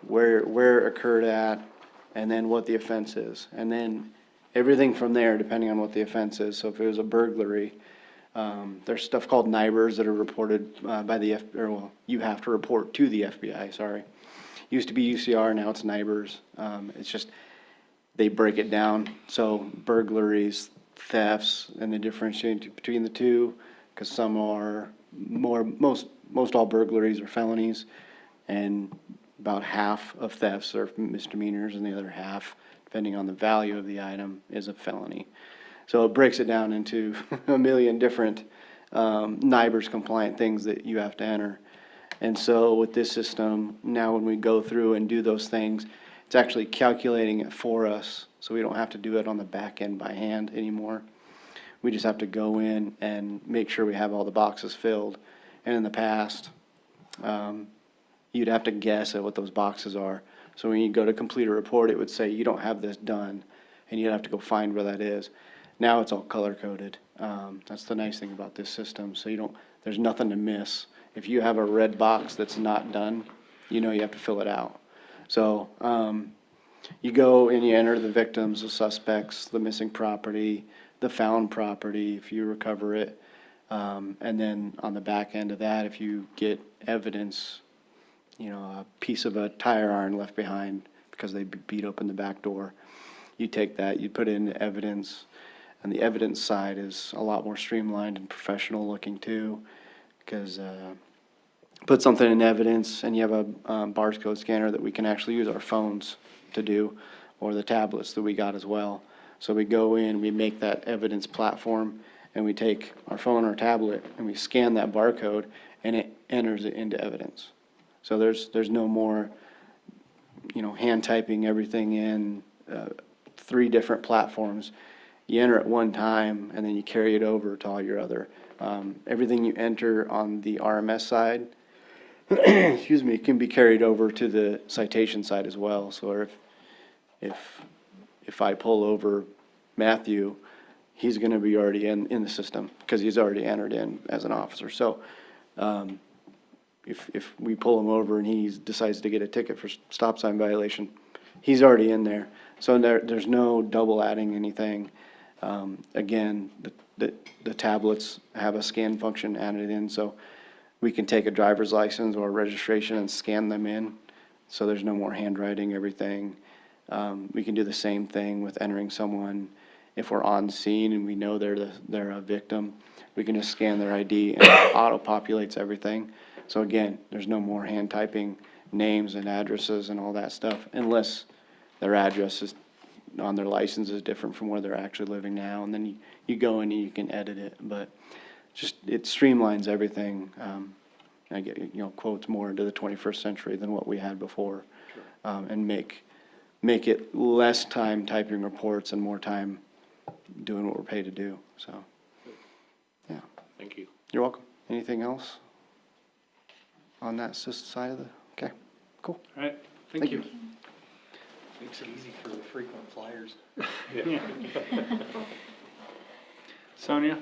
where it occurred at, and then what the offense is. And then everything from there, depending on what the offense is. So if it was a burglary, there's stuff called NIBRs that are reported by the you have to report to the FBI, sorry. Used to be UCR, now it's NIBRs. It's just, they break it down. So burglaries, thefts, and the differentiation between the two, because some are most all burglaries are felonies, and about half of thefts are misdemeanors, and the other half, depending on the value of the item, is a felony. So it breaks it down into a million different NIBRs compliant things that you have to enter. And so with this system, now when we go through and do those things, it's actually calculating it for us, so we don't have to do it on the back end by hand anymore. We just have to go in and make sure we have all the boxes filled. And in the past, you'd have to guess at what those boxes are. So when you go to complete a report, it would say you don't have this done, and you'd have to go find where that is. Now it's all color-coded. That's the nice thing about this system. So there's nothing to miss. If you have a red box that's not done, you know you have to fill it out. So you go and you enter the victims, the suspects, the missing property, the found property, if you recover it. And then on the back end of that, if you get evidence, a piece of a tire iron left behind because they beat open the back door, you take that, you put it into evidence, and the evidence side is a lot more streamlined and professional looking too, because put something in evidence and you have a barcode scanner that we can actually use our phones to do, or the tablets that we got as well. So we go in, we make that evidence platform, and we take our phone or tablet and we scan that barcode, and it enters it into evidence. So there's no more, hand typing everything in 3 different platforms. You enter it one time, and then you carry it over to all your other. Everything you enter on the RMS side, excuse me, can be carried over to the citation side as well. So if I pull over Matthew, he's going to be already in the system because he's already entered in as an officer. So if we pull him over and he decides to get a ticket for stop sign violation, he's already in there. So there's no double adding anything. Again, the tablets have a scan function added in, so we can take a driver's license or registration and scan them in. So there's no more handwriting, everything. We can do the same thing with entering someone. If we're on scene and we know they're a victim, we can just scan their ID and it auto-populates everything. So again, there's no more hand typing names and addresses and all that stuff, unless their address is on their license is different from where they're actually living now, and then you go in and you can edit it, but just, it streamlines everything. I get, quotes more into the 21st century than what we had before, and make it less time typing reports and more time doing what we're paid to do, so, yeah. Thank you. You're welcome. Anything else on that side of the, okay, cool. All right, thank you. Makes it easy for the frequent flyers. Yeah. Sonia?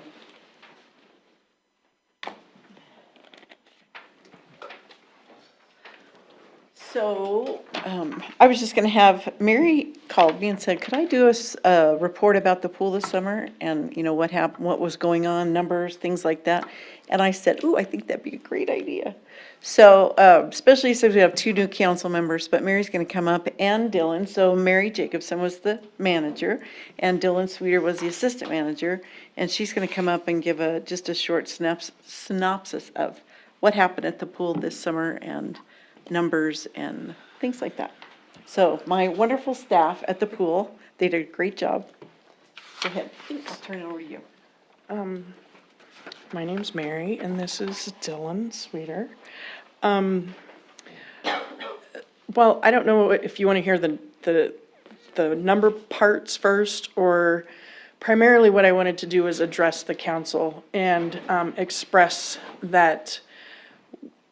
So, I was just gonna have, Mary called me and said, could I do a report about the pool this summer? And, what happened, what was going on, numbers, things like that. And I said, ooh, I think that'd be a great idea. So, especially since we have 2 new council members, but Mary's gonna come up and Dylan. So Mary Jacobson was the manager and Dylan Sweeter was the assistant manager. And she's gonna come up and give just a short synopsis of what happened at the pool this summer and numbers and things like that. So my wonderful staff at the pool, they did a great job. Go ahead, I'll turn it over to you. My name's Mary, and this is Dylan Sweeter. Well, I don't know if you want to hear the number parts first, or primarily what I wanted to do is address the council and express that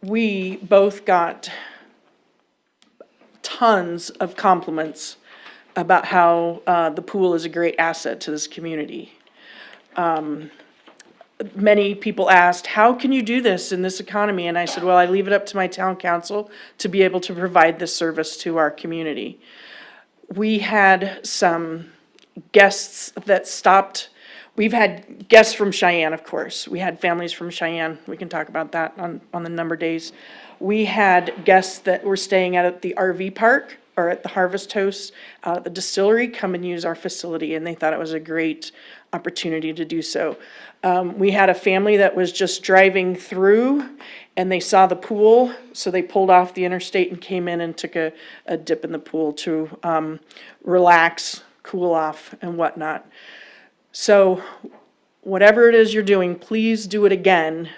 we both got tons of compliments about how the pool is a great asset to this community. Many people asked, how can you do this in this economy? And I said, well, I leave it up to my town council to be able to provide this service to our community. We had some guests that stopped. We've had guests from Cheyenne, of course. We had families from Cheyenne. We can talk about that on the number days. We had guests that were staying at the RV park or at the Harvest House, the distillery, come and use our facility, and they thought it was a great opportunity to do so. We had a family that was just driving through and they saw the pool, so they pulled off the interstate and came in and took a dip in the pool to relax, cool off, and whatnot. So whatever it is you're doing, please do it again,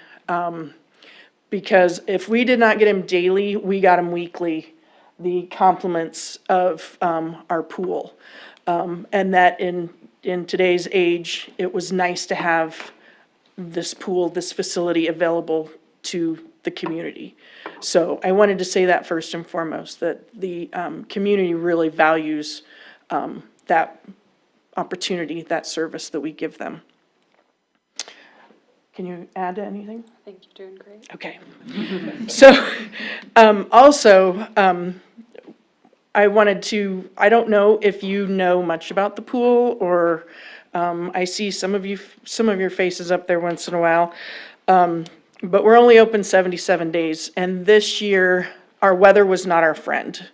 because if we did not get them daily, we got them weekly, the compliments of our pool. And that in today's age, it was nice to have this pool, this facility available to the community. So I wanted to say that first and foremost, that the community really values that opportunity, that service that we give them. Can you add to anything? I think you're doing great. Okay. So, also, I wanted to, I don't know if you know much about the pool, or I see some of your faces up there once in a while. But we're only open 77 days, and this year, our weather was not our friend.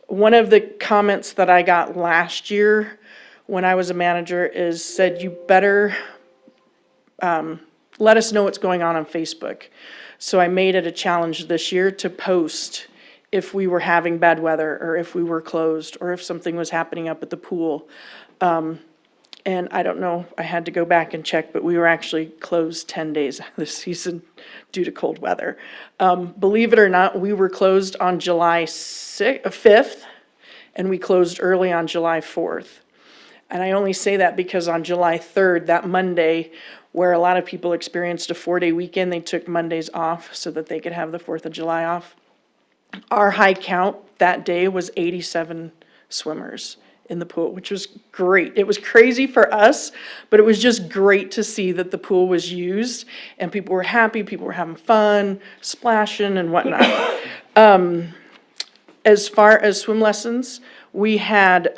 One of the comments that I got last year when I was a manager said, you better let us know what's going on Facebook. So I made it a challenge this year to post if we were having bad weather, or if we were closed, or if something was happening up at the pool. And I don't know, I had to go back and check, but we were actually closed 10 days this season due to cold weather. Believe it or not, we were closed on July 5th, and we closed early on July 4th. And I only say that because on July 3rd, that Monday, where a lot of people experienced a 4-day weekend, they took Mondays off so that they could have the 4th of July off. Our high count that day was 87 swimmers in the pool, which was great. It was crazy for us, but it was just great to see that the pool was used and people were happy, people were having fun, splashing and whatnot. As far as swim lessons, we had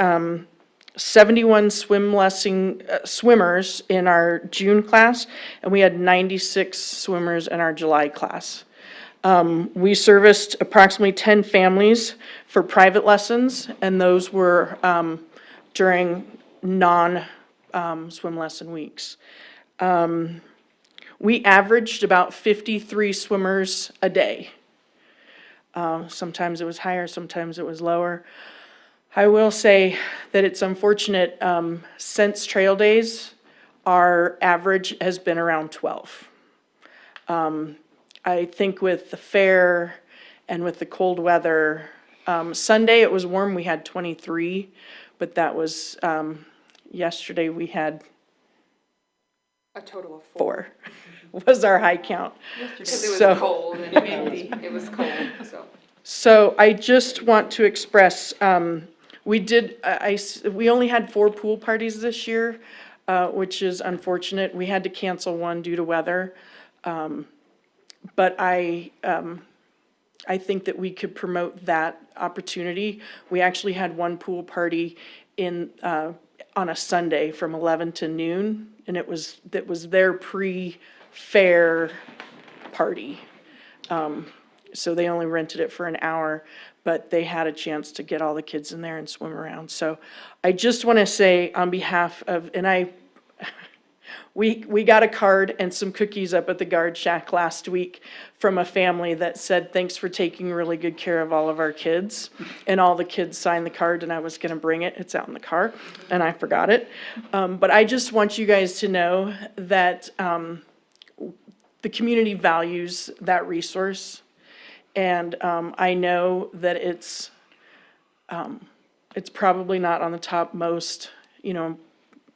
71 swimmers in our June class, and we had 96 swimmers in our July class. We serviced approximately 10 families for private lessons, and those were during non-swim lesson weeks. We averaged about 53 swimmers a day. Sometimes it was higher, sometimes it was lower. I will say that it's unfortunate, since trail days, our average has been around 12. I think with the fair and with the cold weather, Sunday it was warm, we had 23, but that was, yesterday we had A total of 4, was our high count. Because it was So- cold and it was cold, so. So I just want to express, we only had 4 pool parties this year, which is unfortunate. We had to cancel one due to weather. But I think that we could promote that opportunity. We actually had one pool party on a Sunday from 11 to noon, and that was their pre-fair party. So they only rented it for an hour, but they had a chance to get all the kids in there and swim around. So I just want to say on behalf of, we got a card and some cookies up at the guard shack last week from a family that said, thanks for taking really good care of all of our kids. And all the kids signed the card, and I was gonna bring it, it's out in the car, and I forgot it. But I just want you guys to know that the community values that resource. And I know that it's probably not on the top most,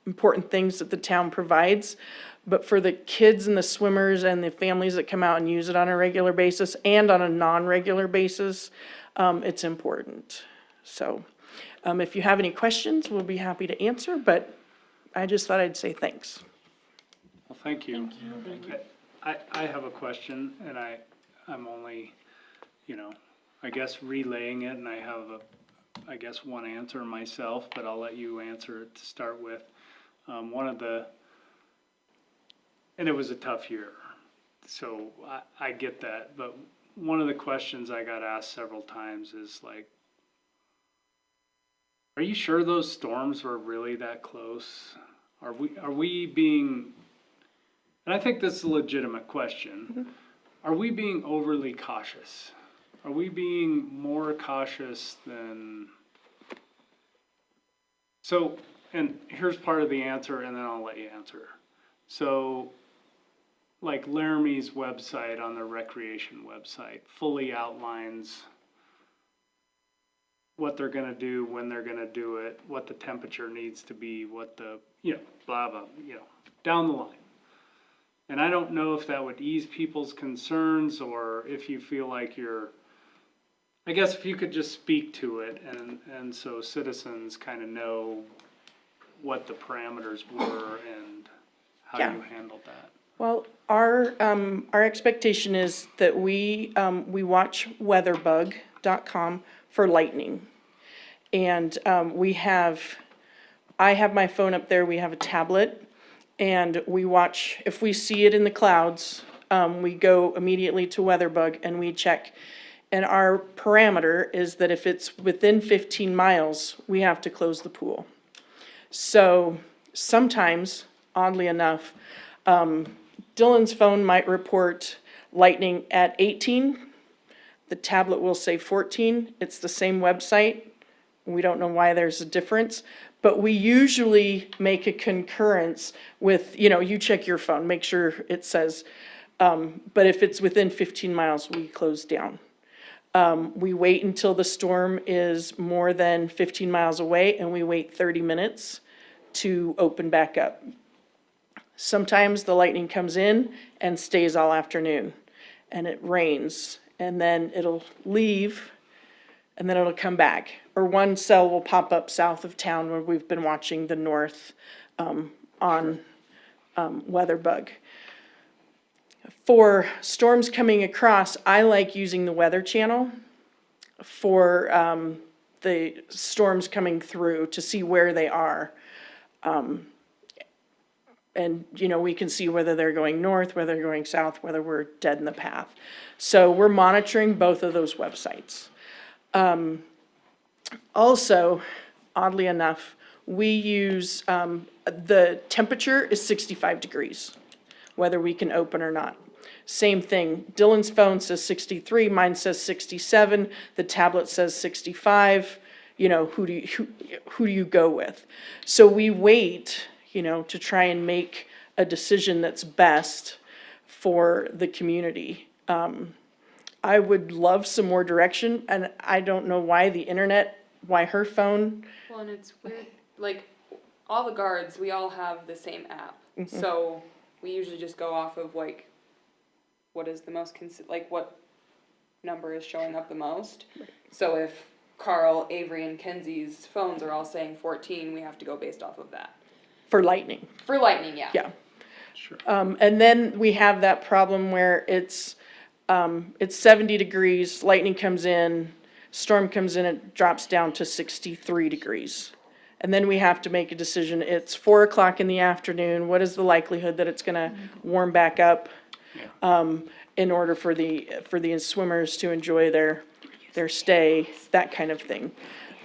important things that the town provides, but for the kids and the swimmers and the families that come out and use it on a regular basis and on a non-regular basis, it's important. So if you have any questions, we'll be happy to answer, but I just thought I'd say thanks. Well, thank you. I have a question, and I'm only, I guess relaying it, and I have one answer myself, but I'll let you answer it to start with. And it was a tough year, so I get that, but one of the questions I got asked several times is like, are you sure those storms were really that close? Are we being, and I think this is a legitimate question, are we being overly cautious? Are we being more cautious than, so, and here's part of the answer, and then I'll let you answer. So, like Laramie's website on their recreation website fully outlines what they're gonna do, when they're gonna do it, what the temperature needs to be, what the, blah, blah, down the line. And I don't know if that would ease people's concerns, or if you feel like I guess if you could just speak to it, and so citizens kind of know what the parameters were and how you handled that. Well, our expectation is that we watch weatherbug.com for lightning. And I have my phone up there, we have a tablet, and we watch, if we see it in the clouds, we go immediately to WeatherBug and we check. And our parameter is that if it's within 15 miles, we have to close the pool. So sometimes, oddly enough, Dylan's phone might report lightning at 18. The tablet will say 14. It's the same website. We don't know why there's a difference. But we usually make a concurrence with, you check your phone, make sure it says, but if it's within 15 miles, we close down. We wait until the storm is more than 15 miles away, and we wait 30 minutes to open back up. Sometimes the lightning comes in and stays all afternoon, and it rains, and then it'll leave, and then it'll come back. or one cell will pop up south of town where we've been watching the north, on WeatherBug. For storms coming across, I like using the Weather Channel for the storms coming through to see where they are. And, you know, we can see whether they're going north, whether they're going south, whether we're dead in the path. So we're monitoring both of those websites. Also, oddly enough, we use, the temperature is 65 degrees, whether we can open or not. Same thing, Dylan's phone says 63, mine says 67, the tablet says 65. You know, who do you go with? So we wait, you know, to try and make a decision that's best for the community. I would love some more direction, and I don't know why the internet, why her phone. Well, and it's weird, like, all the guards, we all have the same app. So we usually just go off of like, what is the most like what number is showing up the most. So if Carl, Avery, and Kenzie's phones are all saying 14, we have to go based off of that. For lightning. For lightning, yeah. Yeah. Sure. And then we have that problem where it's 70 degrees, lightning comes in, storm comes in, it drops down to 63 degrees. And then we have to make a decision. It's 4 o'clock in the afternoon. What is the likelihood that it's gonna warm back up? In order for the swimmers to enjoy their stay, that kind of thing.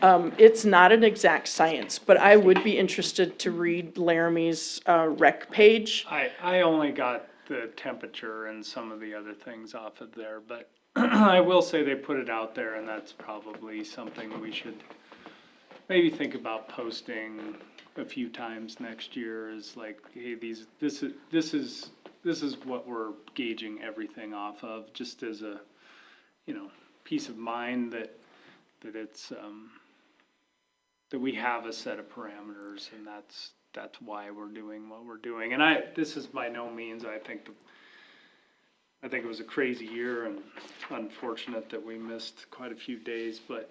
It's not an exact science, but I would be interested to read Laramie's rec page. I only got the temperature and some of the other things off of there, but I will say they put it out there, and that's probably something we should maybe think about posting a few times next year, is like, hey, this is what we're gauging everything off of, just as a, you know, peace of mind that it's, that we have a set of parameters, and that's why we're doing what we're doing. And this is by no means, I think it was a crazy year, and unfortunate that we missed quite a few days, but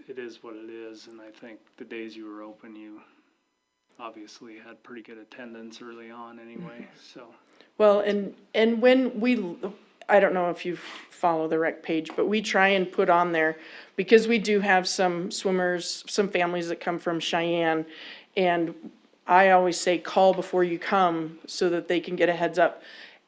it is what it is. And I think the days you were open, you obviously had pretty good attendance early on anyway, so. Well, and when I don't know if you follow the rec page, but we try and put on there, because we do have some swimmers, some families that come from Cheyenne, and I always say, call before you come so that they can get a heads up.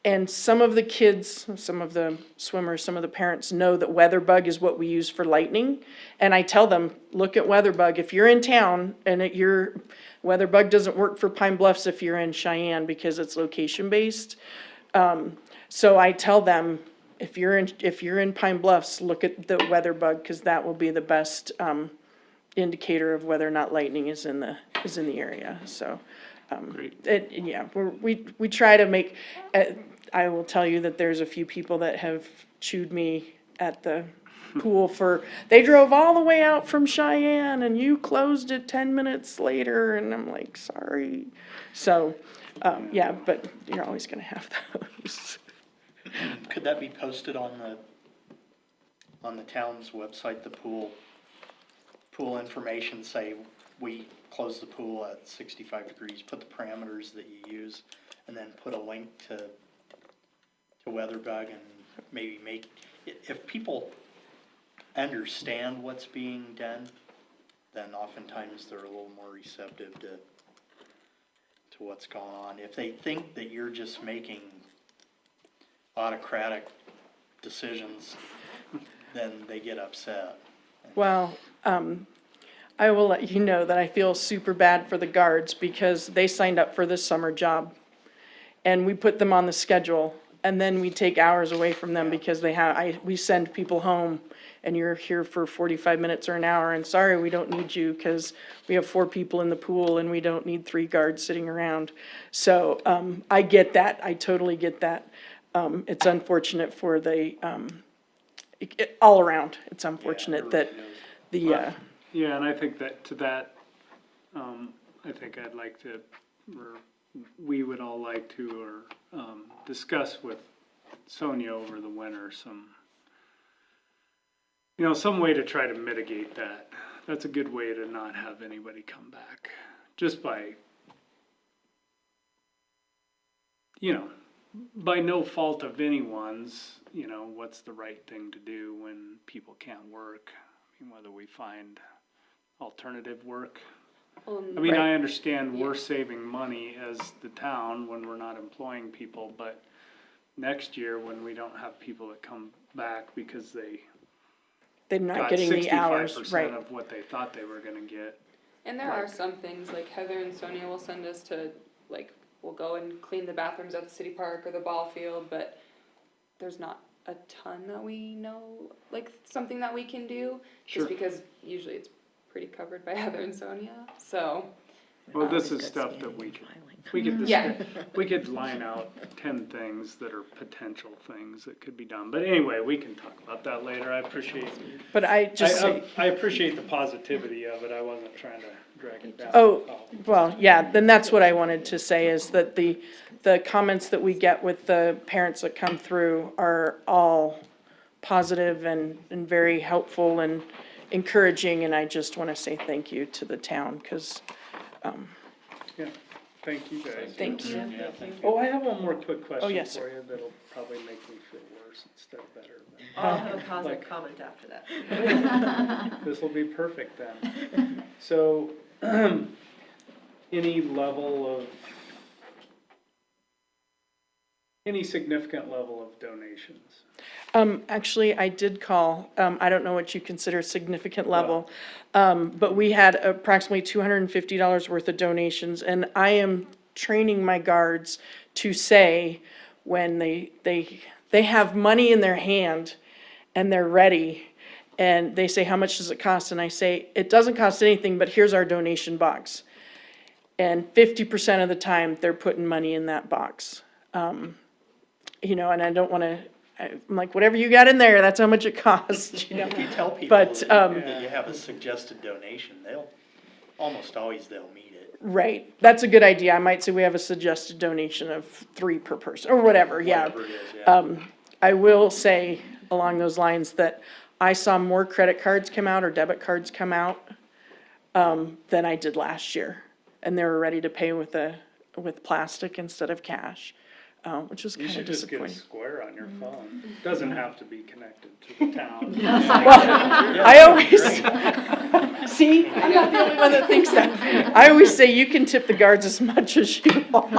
And some of the kids, some of the swimmers, some of the parents know that WeatherBug is what we use for lightning. And I tell them, look at WeatherBug. If you're in town and WeatherBug doesn't work for Pine Bluffs if you're in Cheyenne, because it's location based. So I tell them, if you're in Pine Bluffs, look at the WeatherBug, because that will be the best indicator of whether or not lightning is in the area. So, we try to make. I will tell you that there's a few people that have chewed me at the pool they drove all the way out from Cheyenne and you closed it 10 minutes later, and I'm like, sorry. So, but you're always gonna have those. Could that be posted on the town's website, the pool information, say we close the pool at 65 degrees, put the parameters that you use, and then put a link to WeatherBug, and maybe if people understand what's being done, then oftentimes they're a little more receptive to what's going on. If they think that you're just making autocratic decisions, then they get upset. Well, I will let you know that I feel super bad for the guards, because they signed up for this summer job and we put them on the schedule, and then we take hours away from them because we send people home, and you're here for 45 minutes or an hour, and sorry, we don't need you because we have 4 people in the pool and we don't need 3 guards sitting around. So, I get that. I totally get that. It's unfortunate for all around. It's unfortunate that Yeah, and I think that I think I'd like to, or we would all like to, discuss with Sonia over the winter some way to try to mitigate that's a good way to not have anybody come back, just by, you know, by no fault of anyone's, you know, what's the right thing to do when people can't work? I mean, whether we find alternative work. I mean, I understand we're saving money as the town when we're not employing people, but next year when we don't have people that come back because They're not got getting the hours, 65% right? of what they thought they were gonna get. And there are some things, like Heather and Sonia will send us to, like, we'll go and clean the bathrooms at the city park or the ball field, but there's not a ton that we know, like, something that we can do. Sure. Just because usually it's pretty covered by Heather and Sonia, so. Well, this is stuff that we could, Yeah. we could line out 10 things that are potential things that could be done. But anyway, we can talk about that later. I appreciate, But I just say, I appreciate the positivity of it. I wasn't trying to drag it down. oh, well, yeah, then that's what I wanted to say, is that the comments that we get with the parents that come through are all positive and very helpful and encouraging, and I just want to say thank you to the town, because, Yeah, thank you guys. thank you. Oh, I have one more quick Oh, question yes, for you that'll probably make me feel worse instead of better. I'll have a positive Like- comment after that. This will be perfect then. So, any significant level of donations? Actually, I did call, I don't know what you consider significant level, but we had approximately $250 worth of donations, and I am training my guards to say, when they have money in their hand and they're ready, and they say, how much does it cost? And I say, it doesn't cost anything, but here's our donation box. And 50% of the time, they're putting money in that box. You know, and I don't wanna, I'm like, whatever you got in there, that's how much it costs, you know? If you tell people But, that you have a suggested donation, almost always they'll meet it. Right, that's a good idea. I might say we have a suggested donation of 3 per person, or whatever, yeah. Whatever it is, yeah. I will say along those lines that I saw more credit cards come out or debit cards come out than I did last year. And they were ready to pay with plastic instead of cash, which was You kind of should just get a disappointing. square on your phone. Doesn't have to be connected to the town. I always, see, I'm not the only one that thinks that. I always say you can tip the guards as much as you want,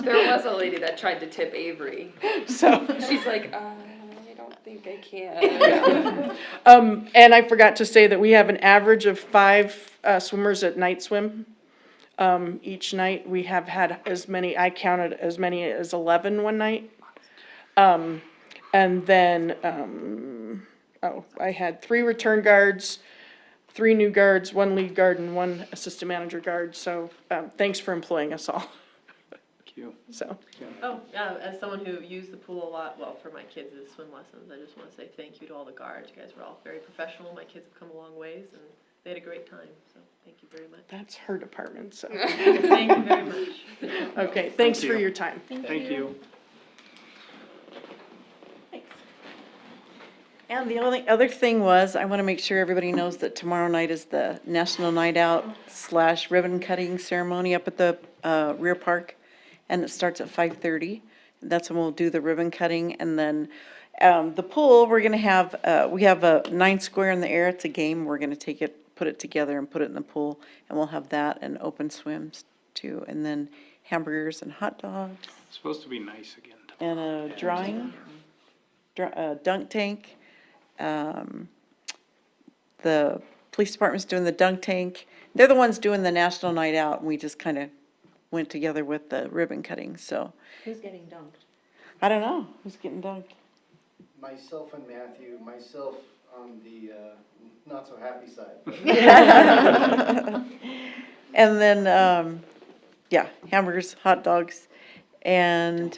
There was a lady that tried to tip Avery. so. She's like, I don't think I can. And I forgot to say that we have an average of 5 swimmers at night swim. Each night, we have had I counted as many as 11 one night. And then, I had 3 return guards, 3 new guards, 1 lead guard, and 1 assistant manager guard. So, thanks for employing us all, Thank you. so. Oh, yeah, as someone who used the pool a lot, well, for my kids' swim lessons, I just want to say thank you to all the guards. You guys were all very professional. My kids have come a long ways, and they had a great time, so thank you very much. That's her department, so. Thank you very much. Okay, thanks Thank for you. your time. Thank you. And the only other thing was, I want to make sure everybody knows that tomorrow night is the National Night Out / ribbon cutting ceremony up at the rear park. And it starts at 5:30. That's when we'll do the ribbon cutting. And then the pool, we're going to have, we have a 9 square in the air. It's a game. We're going to take it, put it together and put it in the pool. And we'll have that and open swims too. And then hamburgers and hot dogs It's supposed to be nice again tomorrow. and a drawing, dunk tank. The police department's doing the dunk tank. They're the ones doing the National Night Out, and we just kind of went together with the ribbon cutting, so. Who's getting dunked? I don't know, who's getting dunked? Myself and Matthew, myself on the, not so happy side. And then, yeah, hamburgers, hot dogs, and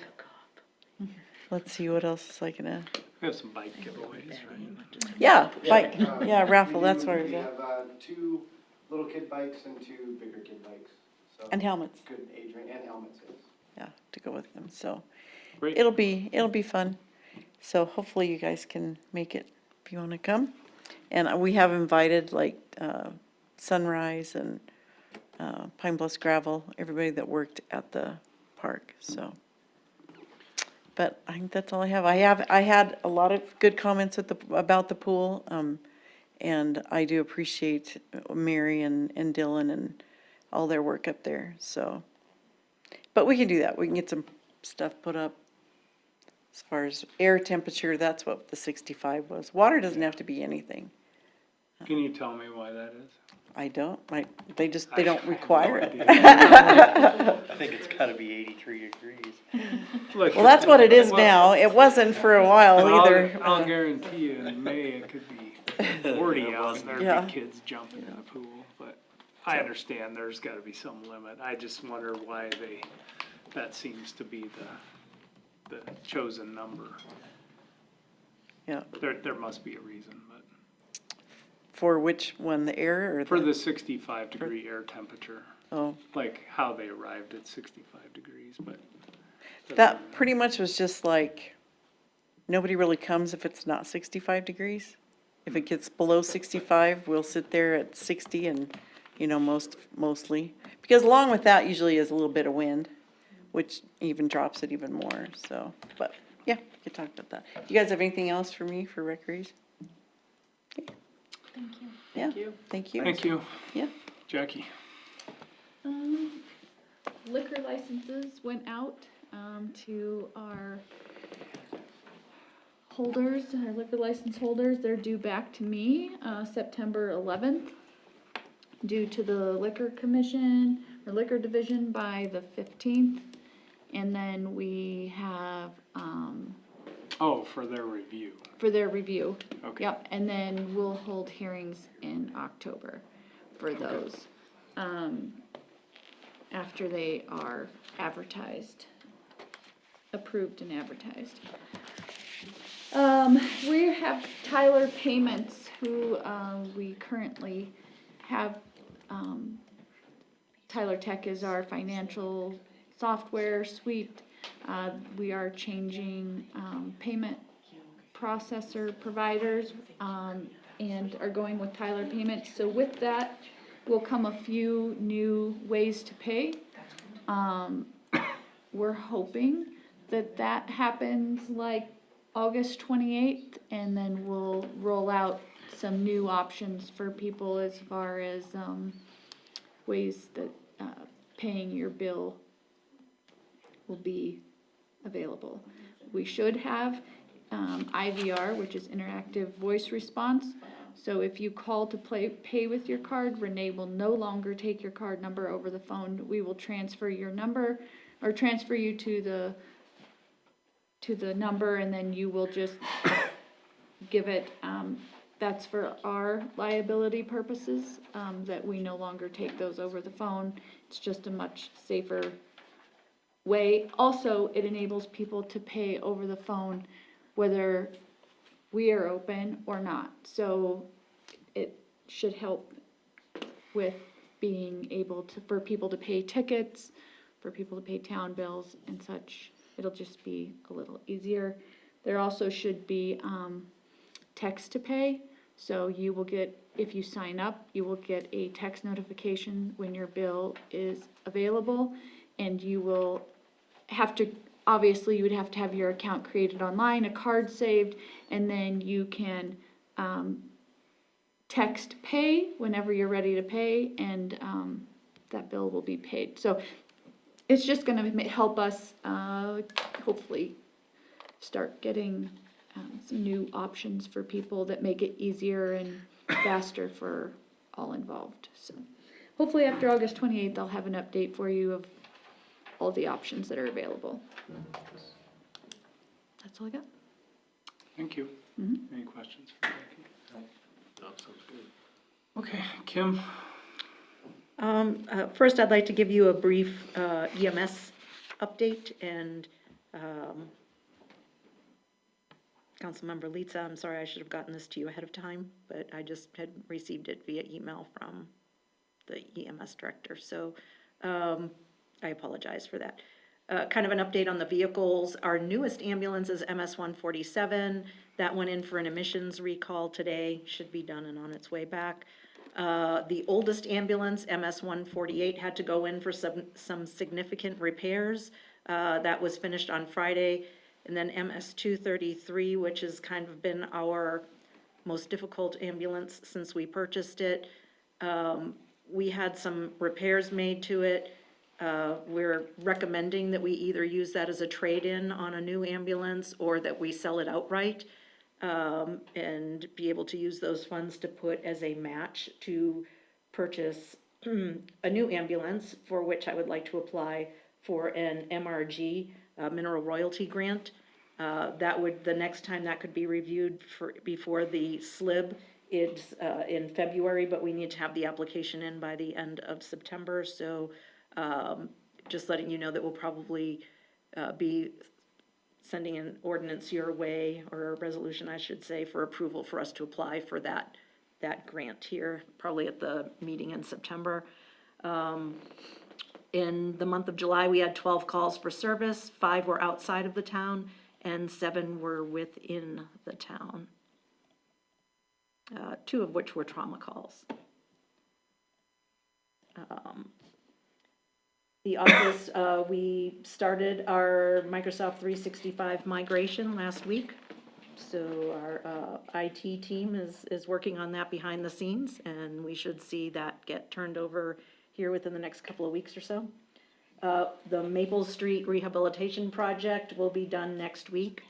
let's see, what else is I gonna, We have some bike giveaways, right? yeah, bike, yeah, raffle, We that's do- where it's We at. have 2 little kid bikes and 2 bigger kid bikes. So And helmets, good age range, and helmets, yes. yeah, to go with them, so. Great. It'll be fun. So hopefully you guys can make it if you wanna come. And we have invited like Sunrise and Pine Bluffs Gravel, everybody that worked at the park, so. But I think that's all I have. I had a lot of good comments about the pool, and I do appreciate Mary and Dylan and all their work up there, so. But we can do that. We can get some stuff put up. As far as air temperature, that's what the 65 was. Water doesn't have to be anything. Can you tell me why that is? I don't, they I don't have require no it. idea. I think it's gotta be 83 degrees. Look, Well, that's what it is now. It wasn't for a while either. I'll guarantee you in May it could be 40 It out, wasn't. and Yeah. there'd be kids jumping in the pool, but I understand there's gotta be some limit. I just wonder why that seems to be the chosen number. Yeah. There must be a reason, but For which one, the air or for the 65-degree air temperature, Oh, like how they arrived at 65 degrees, but. that pretty much was just like, nobody really comes if it's not 65 degrees. If it gets below 65, we'll sit there at 60 and, mostly. Because along with that usually is a little bit of wind, which even drops it even more, so. But, yeah, we could talk about that. You guys have anything else for me for recreation? Thank you. Yeah, thank you. Thank you. Yeah. Jackie. Liquor licenses went out, to our holders, our liquor license holders. They're due back to me, September 11th, due to the liquor commission, or liquor division by the 15th. And then we have, Oh, for their review. for their review. Okay. Yep, and then we'll hold hearings in October for those, after they are advertised, approved and advertised. We have Tyler Payments, who, we currently have, Tyler Tech is our financial software suite. We are changing, payment processor providers, and are going with Tyler Payments. So with that will come a few new ways to pay. We're hoping that happens like August 28th, and then we'll roll out some new options for people as far as, ways that, paying your bill will be available. We should have IVR, which is interactive voice response. So if you call to pay with your card, Renee will no longer take your card number over the phone. We will transfer your number, or transfer you to the number, and then you will just give it, that's for our liability purposes, that we no longer take those over the phone. It's just a much safer way. Also, it enables people to pay over the phone whether we are open or not. So it should help with being able for people to pay tickets, for people to pay town bills and such. It'll just be a little easier. There also should be text to pay. So you will get, if you sign up, you will get a text notification when your bill is available, and you will have to, obviously you would have to have your account created online, a card saved, and then you can text pay whenever you're ready to pay, and that bill will be paid. So it's just gonna help us hopefully start getting some new options for people that make it easier and faster for all involved. So hopefully after August 28th, I'll have an update for you of all the options that are available. That's all I got. Thank you. Mhm. Any questions for Jackie? No, sounds good. Okay, Kim? First, I'd like to give you a brief EMS update, and Councilmember Litza, I'm sorry, I should have gotten this to you ahead of time, but I just had received it via email from the EMS director, so I apologize for that. kind of an update on the vehicles. Our newest ambulance is MS 147. That went in for an emissions recall today, should be done and on its way back. The oldest ambulance, MS 148, had to go in for some significant repairs. That was finished on Friday. And then MS 233, which has kind of been our most difficult ambulance since we purchased it. We had some repairs made to it. We're recommending that we either use that as a trade-in on a new ambulance or that we sell it outright, and be able to use those funds to put as a match to purchase a new ambulance, for which I would like to apply for an MRG, mineral royalty grant. The next time that could be reviewed before the SLIB is in February, but we need to have the application in by the end of September, so just letting you know that we'll probably be sending an ordinance your way, or a resolution, I should say, for approval for us to apply for that grant here, probably at the meeting in September. In the month of July, we had 12 calls for service, 5 were outside of the town, and 7 were within the town. 2 of which were trauma calls. The office, we started our Microsoft 365 migration last week. So our IT team is working on that behind the scenes, and we should see that get turned over here within the next couple of weeks or so. The Maple Street rehabilitation project will be done next week.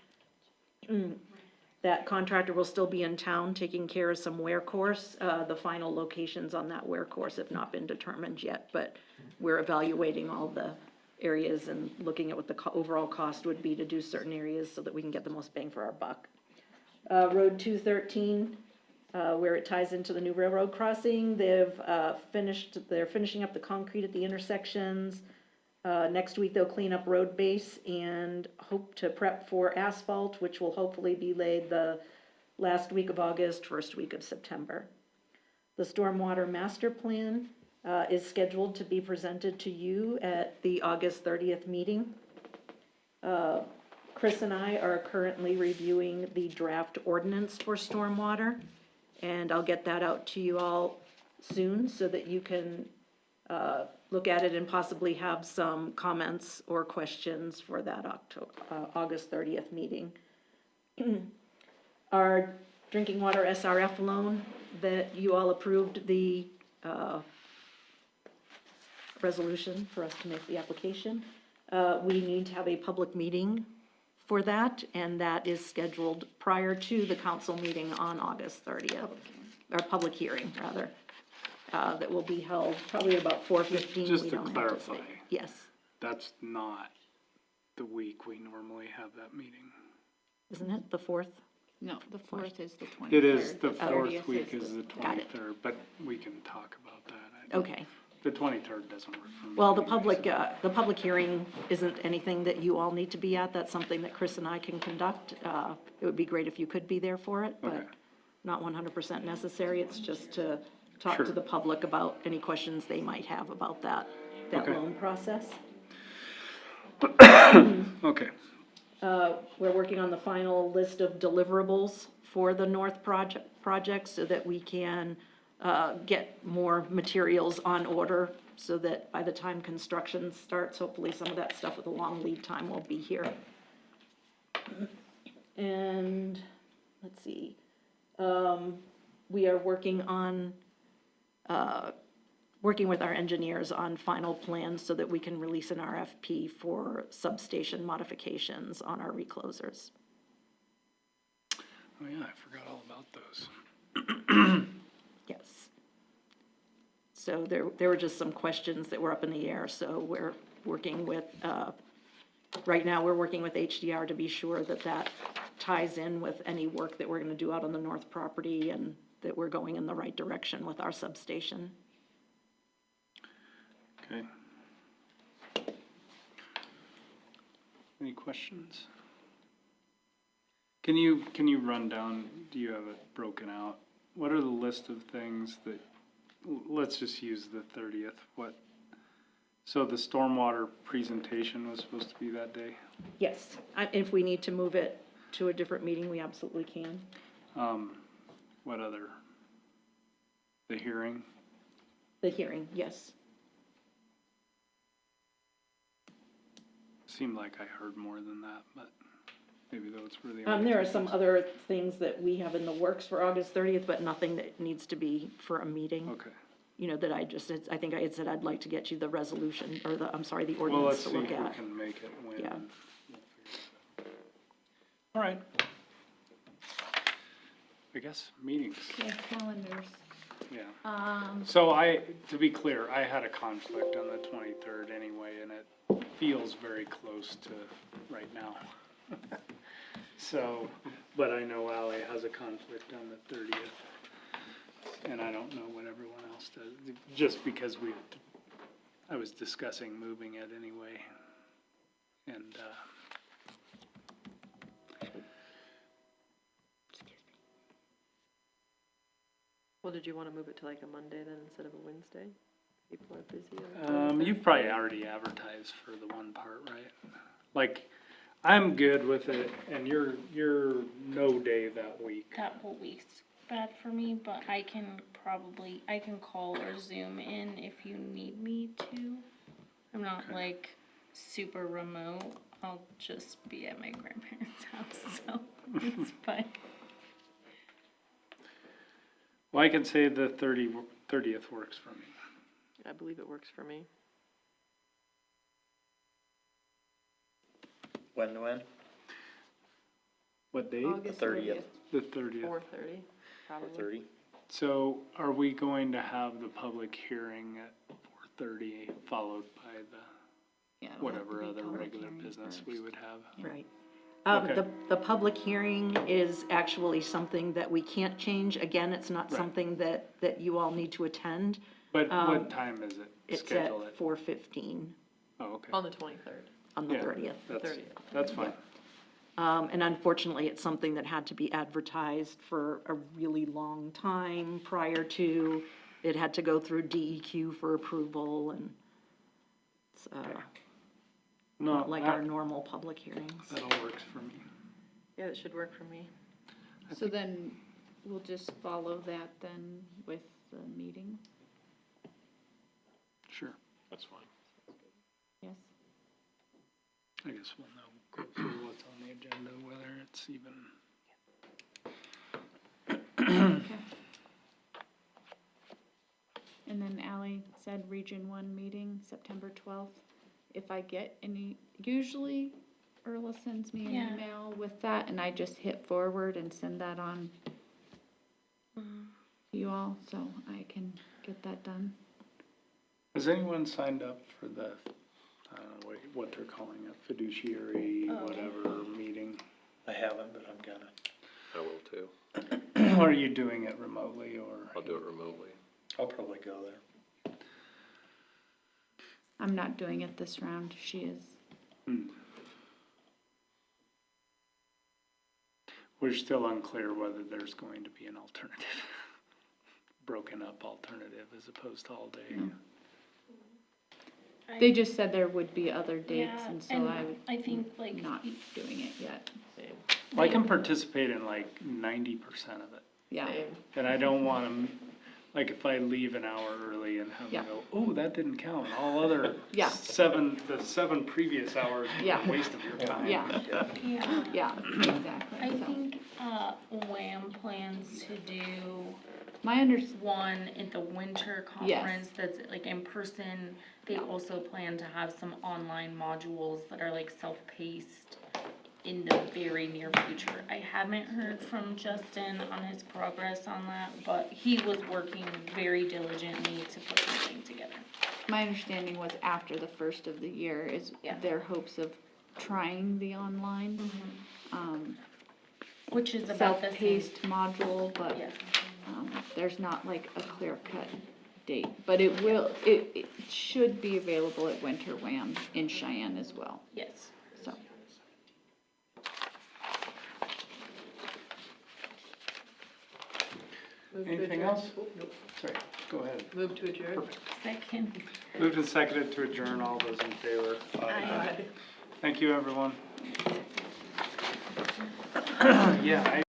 That contractor will still be in town taking care of some wear course. The final locations on that wear course have not been determined yet, but we're evaluating all the areas and looking at what the overall cost would be to do certain areas so that we can get the most bang for our buck. Road 213, where it ties into the new railroad crossing, they're finishing up the concrete at the intersections. Next week, they'll clean up road base and hope to prep for asphalt, which will hopefully be laid the last week of August, first week of September. The stormwater master plan is scheduled to be presented to you at the August 30th meeting. Chris and I are currently reviewing the draft ordinance for stormwater, and I'll get that out to you all soon so that you can look at it and possibly have some comments or questions for that August 30th meeting. Our drinking water SRF loan that you all approved the resolution for us to make the application. We need to have a public meeting for that, and that is scheduled prior to the council meeting on August 30th, or public hearing, rather. That will be held probably about 4:15. Just to clarify. Yes. That's not the week we normally have that meeting. Isn't it the 4th? No, the 4th is the 23rd. It is, the 30th fourth week is is the Got it. 23rd, but we can talk about that. Okay. The 23rd doesn't work for me. Well, the anyway, public hearing isn't anything that you all need to be at. That's something that Chris and I can conduct. It would be great if you could be there for it, but Okay. not 100% necessary. It's just to talk to Sure. the public about any questions they might have about that Okay. loan process. Okay, We're working on the final list of deliverables for the North project so that we can get more materials on order, so that by the time construction starts, hopefully some of that stuff with a long lead time will be here. And, let's see, we are working with our engineers on final plans so that we can release an RFP for substation modifications on our reclosers. oh yeah, I forgot all about those. Yes. So there were just some questions that were up in the air, so we're working with, right now, we're working with HDR to be sure that that ties in with any work that we're gonna do out on the north property, and that we're going in the right direction with our substation. Okay. Any questions? Can you run down, do you have it broken out? What are the list of things that, let's just use the 30th, what So the stormwater presentation was supposed to be that day. Yes, if we need to move it to a different meeting, we absolutely can. What other? The hearing? The hearing, yes. Seemed like I heard more than that, but maybe those were the. There are some other things that we have in the works for August 30th, but nothing that needs to be for a meeting. Okay. You know, that I think I had said I'd like to get you the resolution, or the Well, ordinance let's to see look if we at. can make it when. Yeah. All right. I guess meetings, Okay, calendars. yeah. So to be clear, I had a conflict on the 23rd anyway, and it feels very close to right now. So, but I know Ally has a conflict on the 30th, and I don't know what everyone else does, just because I was discussing moving it anyway, and, Well, did you wanna move it to like a Monday then instead of a Wednesday? People are busy on you've probably already advertised for the one part, right? Like, I'm good with it, and you're no day that week. That whole week's bad for me, but I can call or Zoom in if you need me to. I'm not Okay. like super remote. I'll just be at my grandparents' house, so it's fine. Well, I can say the 30th works for me. I believe it works for me. When to when? What date? August 30th. The 30th. 4:30, probably. 4:30? So are we going to have the public hearing at 4:30, followed by Yeah, it'll have to whatever be other public regular hearing business first. we would have? Right. Okay. The public hearing is actually something that we can't change. Again, it's not Right. something that you all need to attend. But what time is it? It's at Schedule it. 4:15 Oh, okay. On the 23rd. on the Yeah. 30th. That's fine. And unfortunately, it's something that had to be advertised for a really long time prior to, it had to go through DEQ for approval, and it's No, not like our normal public hearings. that all works for me. Yeah, that should work for me. So then we'll just follow that then with the meeting, Sure. That's fine. yes? I guess we'll know, go through what's on the agenda, whether it's even. Okay. And then Ally said Region 1 meeting, September 12th. If I get any, usually Erla sends me an Yeah. email with that, and I just hit forward and send that on to you all, so I can get that done. Has anyone signed up for the, I don't know what they're calling it, fiduciary, whatever, meeting? I haven't, but I'm gonna. I will too. Are you doing it remotely or? I'll do it remotely. I'll probably go there. I'm not doing it this round, she is. We're still unclear whether there's going to be an alternative, broken up alternative as opposed to all day. No. They just said there would be other dates, Yeah, and so I'm I think like not doing it yet. I can participate in like 90% of it, Yeah, and I don't want to, like if I leave an hour early and have Yeah. them go, oh, that didn't count, all other Yeah. the seven previous hours were Yeah. a waste of your time. yeah, yeah. yeah, exactly. I So, think WHAM plans to do my under, one at the winter conference that's like in person. They also plan to have some online modules that are like self-paced in the very near future. I haven't heard from Justin on his progress on that, but he was working very diligently to put something together. my understanding was after the first of the year is Yeah. their hopes of trying the online, Which is about the same. self-paced module, but, Yes. there's not like a clear-cut date. But it should be available at Winter Wham in Cheyenne as well, Yes. so. Move to Anything adjourn. else? Oh, nope. Sorry, go ahead. Move to adjourn. Second. Moved and seconded to adjourn, all those in favor. Aye. Thank you, everyone. Yeah,